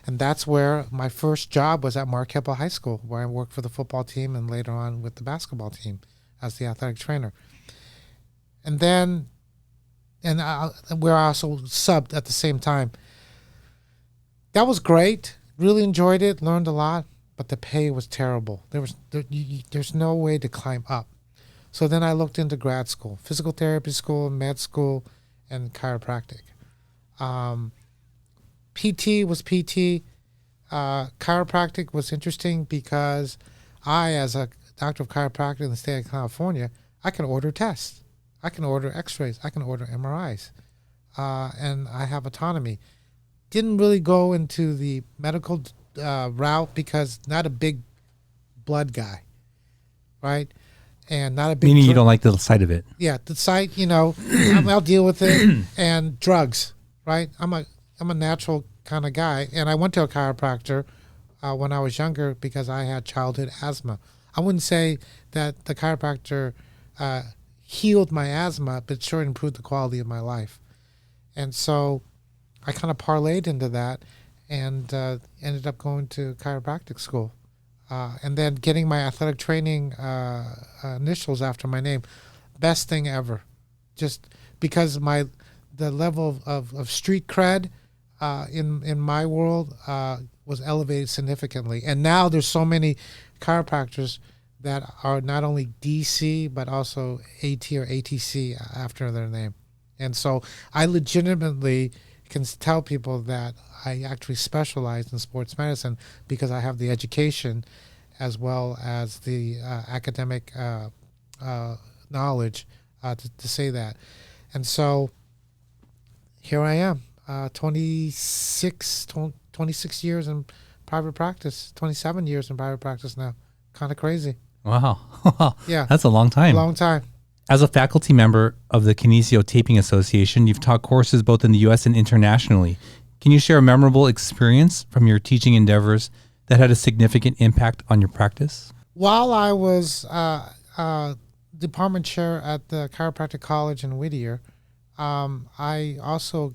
And that's where my first job was, at Marquette High School, where I worked for the football team and later on with the basketball team as the athletic trainer. And then, where I also subbed at the same time. That was great. Really enjoyed it. Learned a lot, but the pay was terrible. There's no way to climb up. So then I looked into grad school, physical therapy school, med school, and chiropractic. PT was PT. Chiropractic was interesting because I, as a doctor of chiropractic in the state of California, I can order tests. I can order x-rays. I can order MRIs. And I have autonomy. Didn't really go into the medical route because not a big blood guy, right? And not a big... Meaning you don't like the sight of it. Yeah, the sight, I'll deal with it. And drugs, right? I'm a natural kind of guy. And I went to a chiropractor when I was younger because I had childhood asthma. I wouldn't say that the chiropractor healed my asthma, but sure improved the quality of my life. And so I kind of parlayed into that and ended up going to chiropractic school. And then getting my athletic training initials after my name. Best thing ever. Just because the level of street cred in my world was elevated significantly. And now there's so many chiropractors that are not only DC, but also AT or ATC after their name. And so I legitimately can tell people that I actually specialize in sports medicine because I have the education as well as the academic knowledge to say that. And so here I am, 26 years in private practice, 27 years in private practice now. Kind of crazy. Wow. Yeah. That's a long time. Long time. As a faculty member of the Kinesio Taping Association, you've taught courses both in the U.S. and internationally. Can you share a memorable experience from your teaching endeavors that had a significant impact on your practice? While I was department chair at the Chiropractic College in Whittier, I also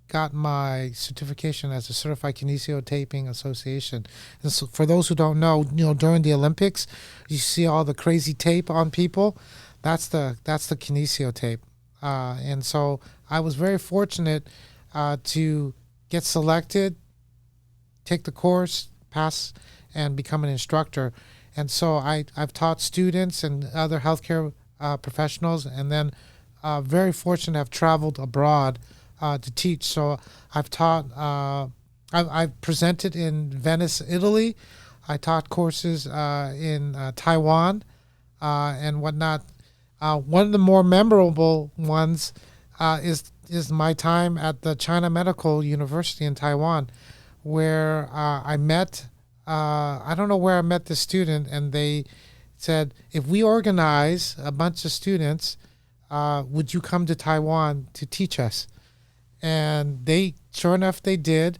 got my certification as a Certified Kinesio Taping Association. And so for those who don't know, during the Olympics, you see all the crazy tape on people. That's the Kinesio tape. And so I was very fortunate to get selected, take the course, pass, and become an instructor. And so I've taught students and other healthcare professionals, and then very fortunate to have traveled abroad to teach. So I've taught, I've presented in Venice, Italy. I taught courses in Taiwan and whatnot. One of the more memorable ones is my time at the China Medical University in Taiwan, where I met, I don't know where I met the student, and they said, if we organize a bunch of students would you come to Taiwan to teach us? And sure enough, they did.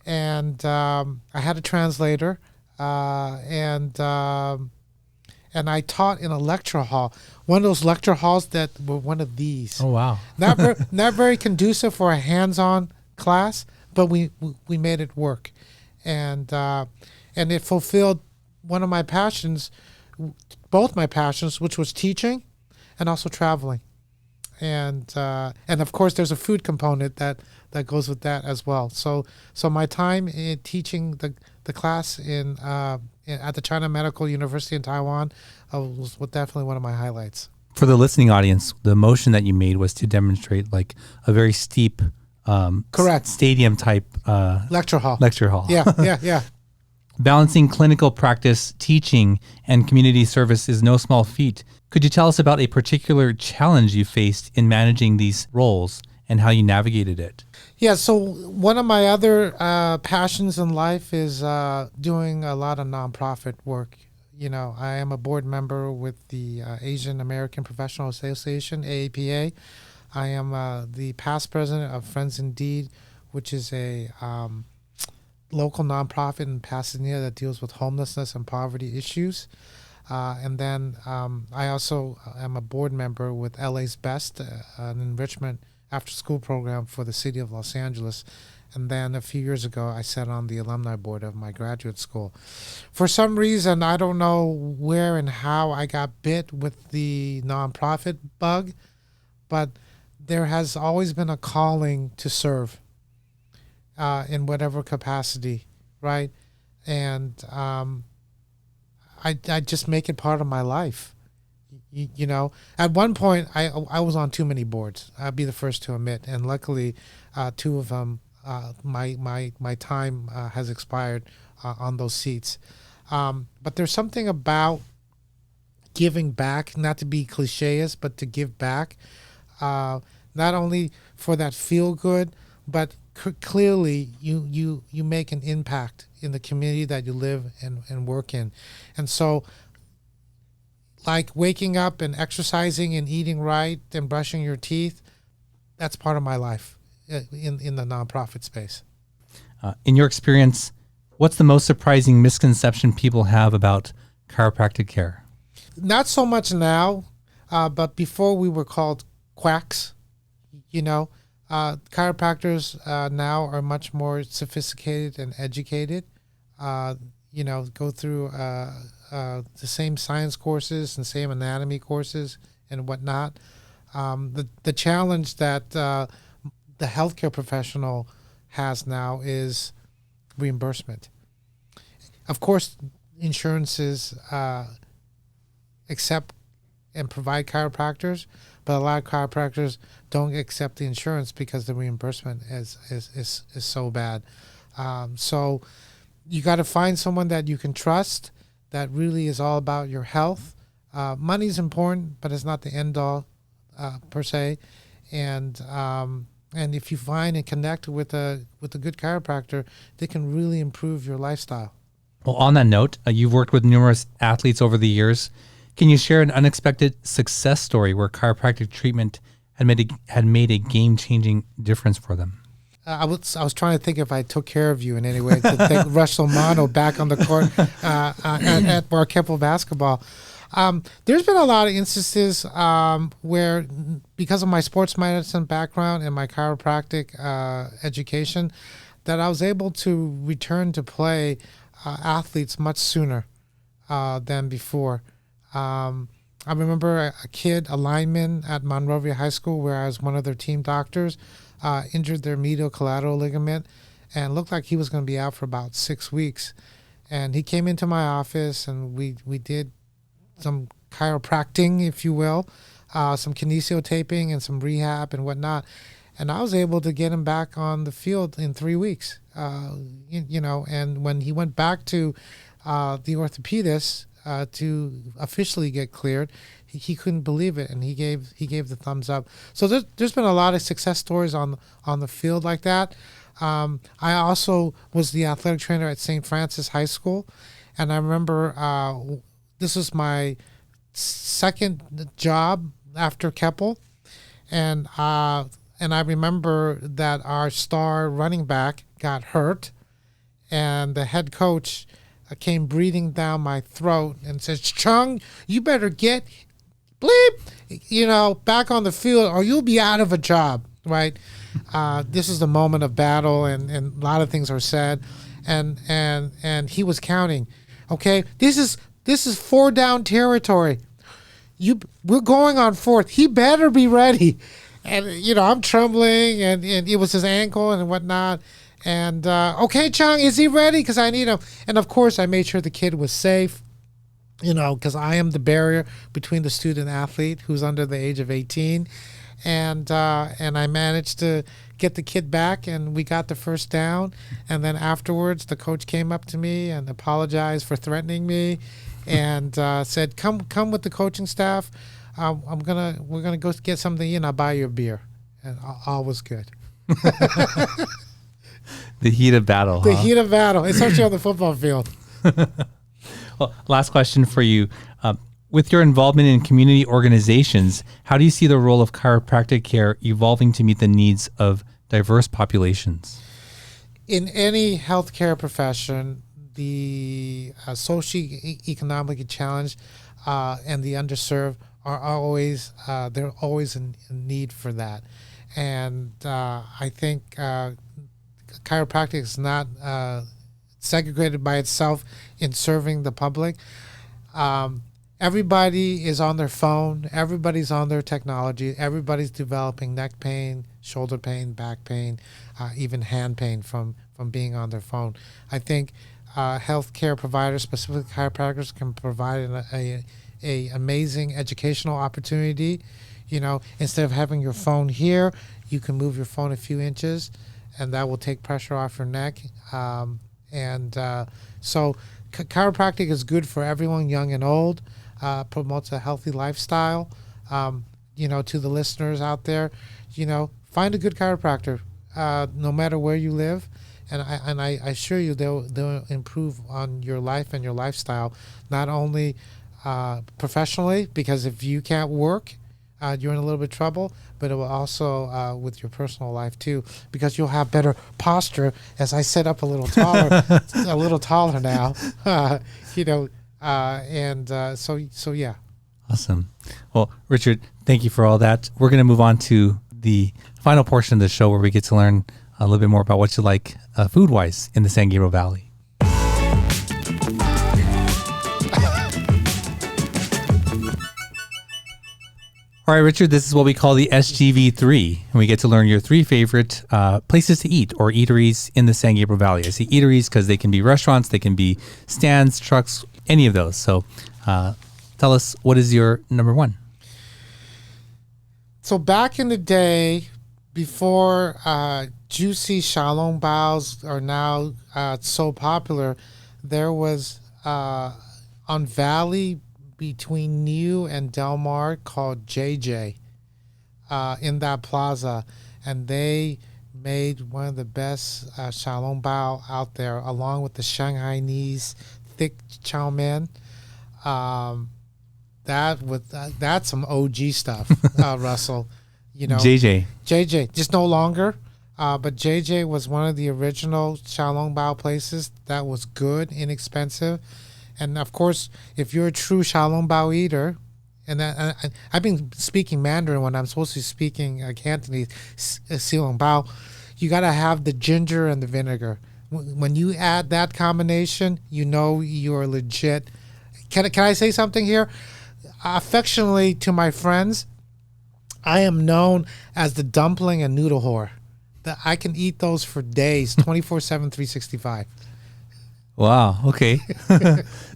And I had a translator, and I taught in a lecture hall, one of those lecture halls that were one of these. Oh, wow. Not very conducive for a hands-on class, but we made it work, and it fulfilled one of my passions, both my passions, which was teaching, and also traveling, and of course there's a food component that goes with that as well. So my time in teaching the class at the China Medical University in Taiwan was definitely one of my highlights. For the listening audience, the motion that you made was to demonstrate like a very steep, correct, stadium type lecture hall. Yeah. Balancing clinical practice, teaching, and community service is no small feat. Could you tell us about a particular challenge you faced in managing these roles and how you navigated it? Yeah, so one of my other passions in life is doing a lot of nonprofit work. You know, I am a board member with the Asian American Professional Association, AAPA. I am the past president of Friends Indeed, which is a local nonprofit in Pasadena that deals with homelessness and poverty issues. And then I also am a board member with LA's Best, an enrichment after-school program for the city of Los Angeles. And then a few years ago, I sat on the alumni board of my graduate school. For some reason, I don't know where and how I got bit with the nonprofit bug, but there has always been a calling to serve in whatever capacity, right? And I just make it part of my life. You know, at one point I was on too many boards. I'd be the first to admit, and luckily, two of them, my time has expired on those seats. But there's something about giving back, not to be cliches, but to give back, not only for that feel good, but clearly you make an impact in the community that you live and work in, and so. Like waking up and exercising and eating right and brushing your teeth, that's part of my life in the nonprofit space. In your experience, what's the most surprising misconception people have about chiropractic care? Not so much now, but before we were called quacks. You know, chiropractors now are much more sophisticated and educated. You know, go through the same science courses and same anatomy courses and whatnot. The challenge that the healthcare professional has now is reimbursement. Of course, insurances accept and provide chiropractors, but a lot of chiropractors don't accept the insurance because the reimbursement is so bad. So you got to find someone that you can trust, that really is all about your health. Money's important, but it's not the end all per se. And if you find and connect with a good chiropractor, they can really improve your lifestyle. Well, on that note, you've worked with numerous athletes over the years. Can you share an unexpected success story where chiropractic treatment had made a game-changing difference for them? I was trying to think if I took care of you in any way to take Rush Lomano back on the court at Marquepo basketball. There's been a lot of instances where, because of my sports medicine background and my chiropractic education, that I was able to return to play athletes much sooner than before. I remember a lineman at Monrovia High School, where I was one of their team doctors, injured their medial collateral ligament and looked like he was going to be out for about 6 weeks. And he came into my office and we did some chiropractic, if you will, some kinesio taping and some rehab and whatnot. And I was able to get him back on the field in 3 weeks, you know, and when he went back to the orthopedist to officially get cleared, he couldn't believe it, and he gave the thumbs up. So there's been a lot of success stories on the field like that. I also was the athletic trainer at St. Francis High School, and I remember this was my second job after Keppel, And I remember that our star running back got hurt, and the head coach came breathing down my throat and says, "Cheung, you better get back on the field or you'll be out of a job," right? This is the moment of battle, and a lot of things are said, and he was counting. Okay, this is 4 down territory. We're going on 4th. He better be ready. And I'm trembling, and it was his ankle and whatnot. And okay, Cheung, is he ready? Because I need him. And of course, I made sure the kid was safe. Because I am the barrier between the student athlete who's under the age of 18, and I managed to get the kid back, and we got the first down. And then afterwards, the coach came up to me and apologized for threatening me, and said, "Come with the coaching staff. We're gonna go get something. I'll buy you a beer." And all was good. The heat of battle. The heat of battle, especially on the football field. Well, last question for you. With your involvement in community organizations, how do you see the role of chiropractic care evolving to meet the needs of diverse populations? In any healthcare profession, the socioeconomic challenge and the underserved are always they're always in need for that. And I think chiropractic is not segregated by itself in serving the public. Everybody is on their phone. Everybody's on their technology. Everybody's developing neck pain, shoulder pain, back pain, even hand pain from being on their phone. I think healthcare providers, specifically chiropractors, can provide a amazing educational opportunity. Instead of having your phone here, you can move your phone a few inches, and that will take pressure off your neck. So chiropractic is good for everyone, young and old. Promotes a healthy lifestyle. To the listeners out there, find a good chiropractor, no matter where you live, and I assure you they'll improve on your life and your lifestyle, not only professionally, because if you can't work, you're in a little bit of trouble, but it will also with your personal life too, because you'll have better posture. As I sit up a little taller, a little taller now, so yeah. Awesome. Well, Richard, thank you for all that. We're going to move on to the final portion of the show where we get to learn a little bit more about what you like food-wise in the San Gabriel Valley. All right, Richard, this is what we call the SGV3, and we get to learn your 3 favorite places to eat or eateries in the San Gabriel Valley. I say eateries because they can be restaurants, they can be stands, trucks, any of those. So tell us, what is your number 1? So back in the day, before juicy xiaolong baos are now so popular, there was on Valley between New and Del Mar called JJ in that plaza, and they made one of the best xiaolong bao out there, along with the Shanghainese thick chow mein. That's some OG stuff, Russell. JJ, just no longer. But JJ was one of the original xiaolong bao places that was good, inexpensive. And of course, if you're a true xiaolong bao eater, and I've been speaking Mandarin when I'm supposed to be speaking Cantonese, xiaolong bao, you got to have the ginger and the vinegar. When you add that combination, you're legit. Can I say something here? Affectionately to my friends, I am known as the dumpling and noodle whore. That I can eat those for days, 24/7, 365. Wow. Okay.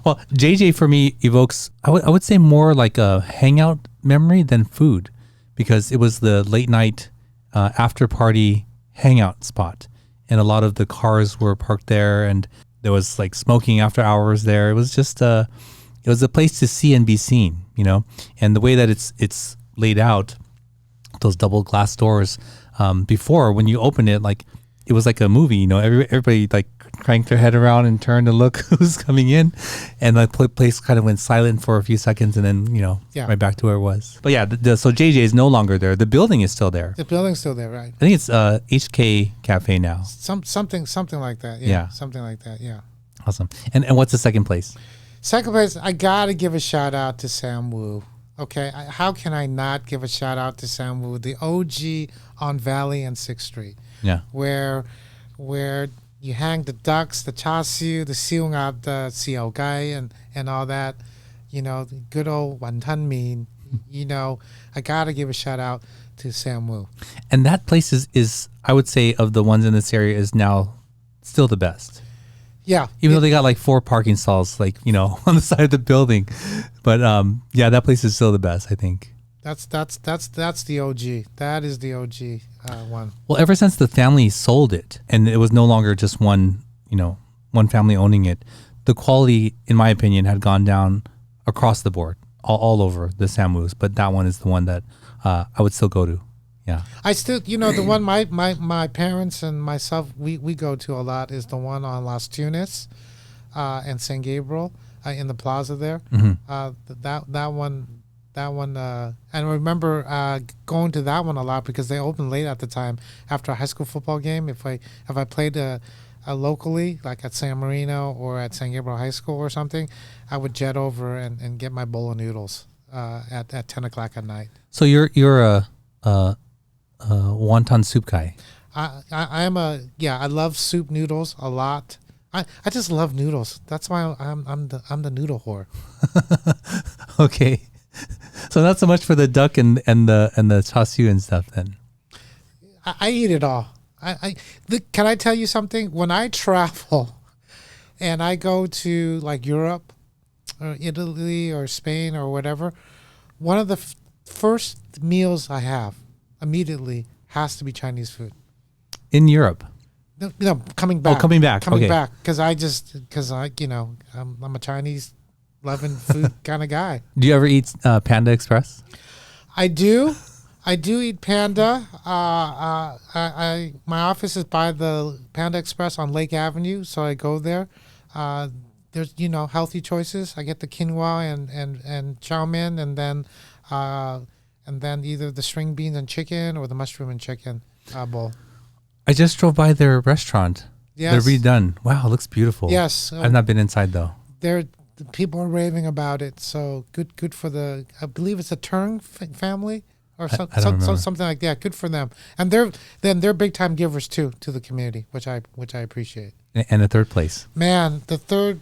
Well, JJ for me evokes, I would say more like a hangout memory than food, because it was the late night after party hangout spot, and a lot of the cars were parked there, and there was like smoking after hours there. It was just it was a place to see and be seen, and the way that it's laid out, those double glass doors. Before, when you open it, like it was like a movie, everybody like cranked their head around and turned to look who's coming in, and the place kind of went silent for a few seconds, and then right back to where it was. But yeah, so JJ is no longer there. The building is still there. The building's still there, right? I think it's HK Cafe now. Something like that. Yeah. Something like that. Yeah. Awesome. And what's the second place? Second place, I gotta give a shout out to Sam Wu. Okay, how can I not give a shout out to Sam Wu, the OG on Valley and 6th Street? Yeah. Where you hang the ducks, the char siu, the siung up, the xiao gai, and all that. Good old wantan mean. I gotta give a shout out to Sam Wu. And that place is I would say of the ones in this area is now still the best. Yeah. Even though they got like 4 parking stalls, on the side of the building, but that place is still the best, I think. That's the OG. That is the OG one. Well, ever since the family sold it and it was no longer just one family owning it, the quality, in my opinion, had gone down across the board, all over the Sam Wu's. But that one is the one that I would still go to. Yeah. I still, the one my parents and myself, we go to a lot is the one on Las Tunas and San Gabriel in the plaza there. Mm-hmm. That one, and I remember going to that one a lot because they opened late at the time after a high school football game. If I played locally, like at San Marino or at San Gabriel High School or something, I would jet over and get my bowl of noodles at 10 o'clock at night. So you're a wonton soup guy. I love soup noodles a lot. I just love noodles. That's why I'm the noodle whore. Okay, so not so much for the duck and the char siu and stuff then. I eat it all. Can I tell you something? When I travel and I go to like Europe or Italy or Spain or whatever, one of the first meals I have immediately has to be Chinese food. In Europe? No, coming back. Oh, coming back. Coming back. Because I'm a Chinese loving food kind of guy. Do you ever eat Panda Express? I do eat Panda. My office is by the Panda Express on Lake Avenue, so I go there. There's healthy choices. I get the quinoa and chow mein, and then either the string beans and chicken or the mushroom and chicken bowl. I just drove by their restaurant. Yes. They're redone. Wow, it looks beautiful. Yes. I've not been inside though. The people are raving about it. So good for I believe it's a Cheung family or something like that. Good for them. And they're big time givers too to the community, which I appreciate. And the third place. Man, the third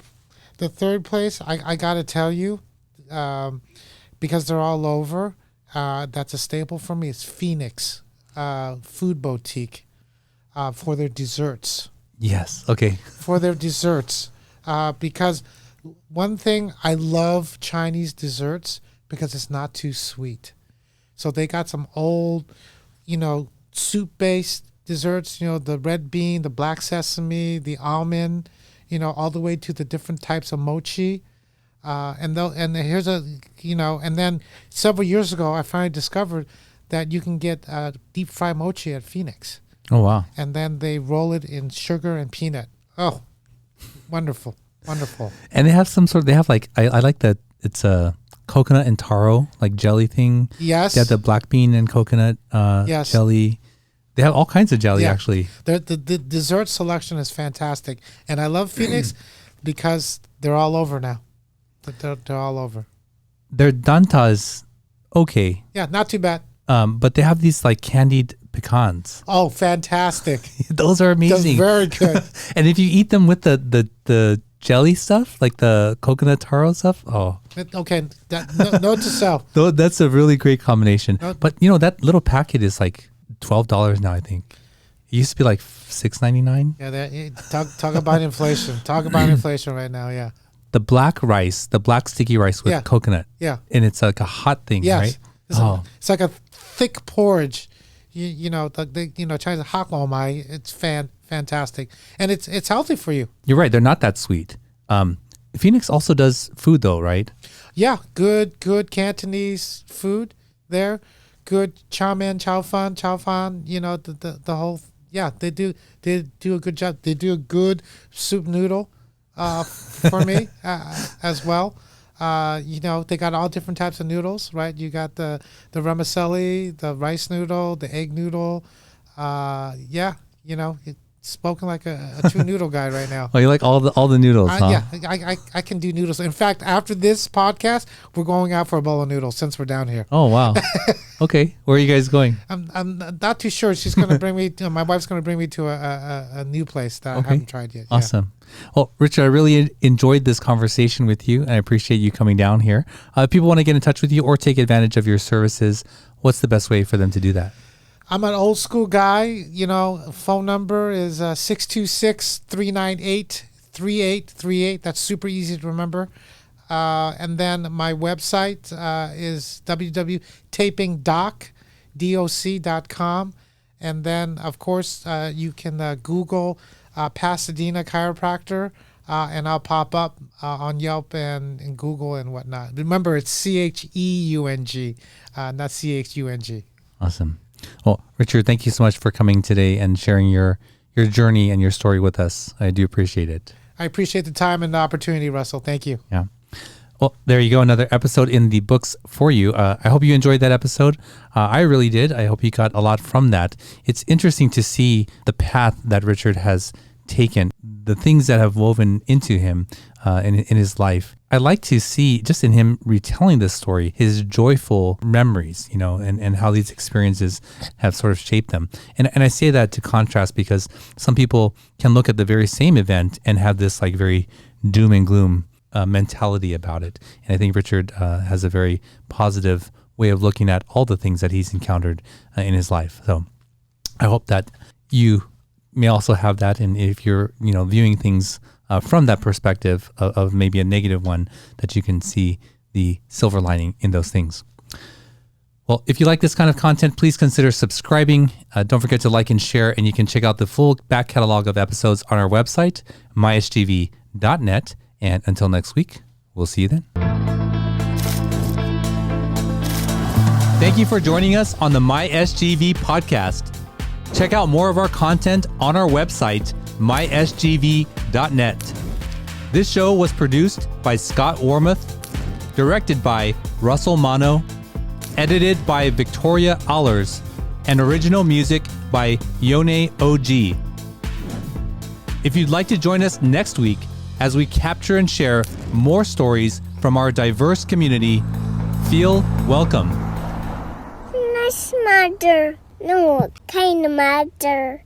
place, I gotta tell you, because they're all over. That's a staple for me. It's Phoenix Food Boutique for their desserts. Yes. Okay. For their desserts, because one thing I love Chinese desserts because it's not too sweet. So they got some old, soup-based desserts. The red bean, the black sesame, the almond. All the way to the different types of mochi. And then several years ago, I finally discovered that you can get deep fried mochi at Phoenix. Oh, wow. And then they roll it in sugar and peanut. Oh, wonderful. Wonderful. And they have I like that it's a coconut and taro, like jelly thing. Yes. They have the black bean and coconut jelly. They have all kinds of jelly, actually. The dessert selection is fantastic. And I love Phoenix because they're all over now. They're all over. Their danta is okay. Yeah, not too bad. But they have these like candied pecans. Oh, fantastic. Those are amazing. They're very good. And if you eat them with the jelly stuff, like the coconut taro stuff, okay, note to self. That's a really great combination. But that little packet is like $12 now, I think. It used to be like $6.99. Yeah, talk about inflation. Talk about inflation right now, yeah. The black sticky rice with coconut. Yeah. And it's like a hot thing, right? It's like a thick porridge. Chinese hot mai. It's fantastic. And it's healthy for you. You're right. They're not that sweet. Phoenix also does food though, right? Yeah. Good Cantonese food there. Good chow mein, chow fan, the yeah, they do a good job. They do a good soup noodle for me as well. They got all different types of noodles, right? You got the vermicelli, the rice noodle, the egg noodle. Spoken like a true noodle guy right now. Oh, you like all the noodles, huh? Yeah, I can do noodles. In fact, after this podcast, we're going out for a bowl of noodles since we're down here. Oh, wow. Okay. Where are you guys going? I'm not too sure. She's going to bring me, my wife's going to bring me to a new place that I haven't tried yet. Awesome. Well, Richard, I really enjoyed this conversation with you, and I appreciate you coming down here. If people want to get in touch with you or take advantage of your services, what's the best way for them to do that? I'm an old school guy. Phone number is 626-398-3838. That's super easy to remember. And then my website is www.tapingdoc.com. And then, of course, you can Google Pasadena chiropractor, and I'll pop up on Yelp and Google and whatnot. Remember, it's CHEUNG, not CHUNG. Awesome. Well, Richard, thank you so much for coming today and sharing your journey and your story with us. I do appreciate it. I appreciate the time and the opportunity, Russell. Thank you. Yeah. Well, there you go. Another episode in the books for you. I hope you enjoyed that episode. I really did. I hope you got a lot from that. It's interesting to see the path that Richard has taken, the things that have woven into him in his life. I like to see, just in him retelling this story, his joyful memories, and how these experiences have sort of shaped them. And I say that to contrast because some people can look at the very same event and have this like very doom and gloom mentality about it. And I think Richard has a very positive way of looking at all the things that he's encountered in his life. So I hope that you may also have that. And if you're, viewing things from that perspective of maybe a negative one, that you can see the silver lining in those things. Well, if you like this kind of content, please consider subscribing. Don't forget to like and share, and you can check out the full back catalog of episodes on our website, mysgv.net. And until next week, we'll see you then. Thank you for joining us on the MySGV podcast. Check out more of our content on our website, mysgv.net. This show was produced by Scott Warmoth, directed by Russell Mano, edited by Victoria Allers, and original music by Yone OG. If you'd like to join us next week as we capture and share more stories from our diverse community, feel welcome. Nice mother. No, kind of mother.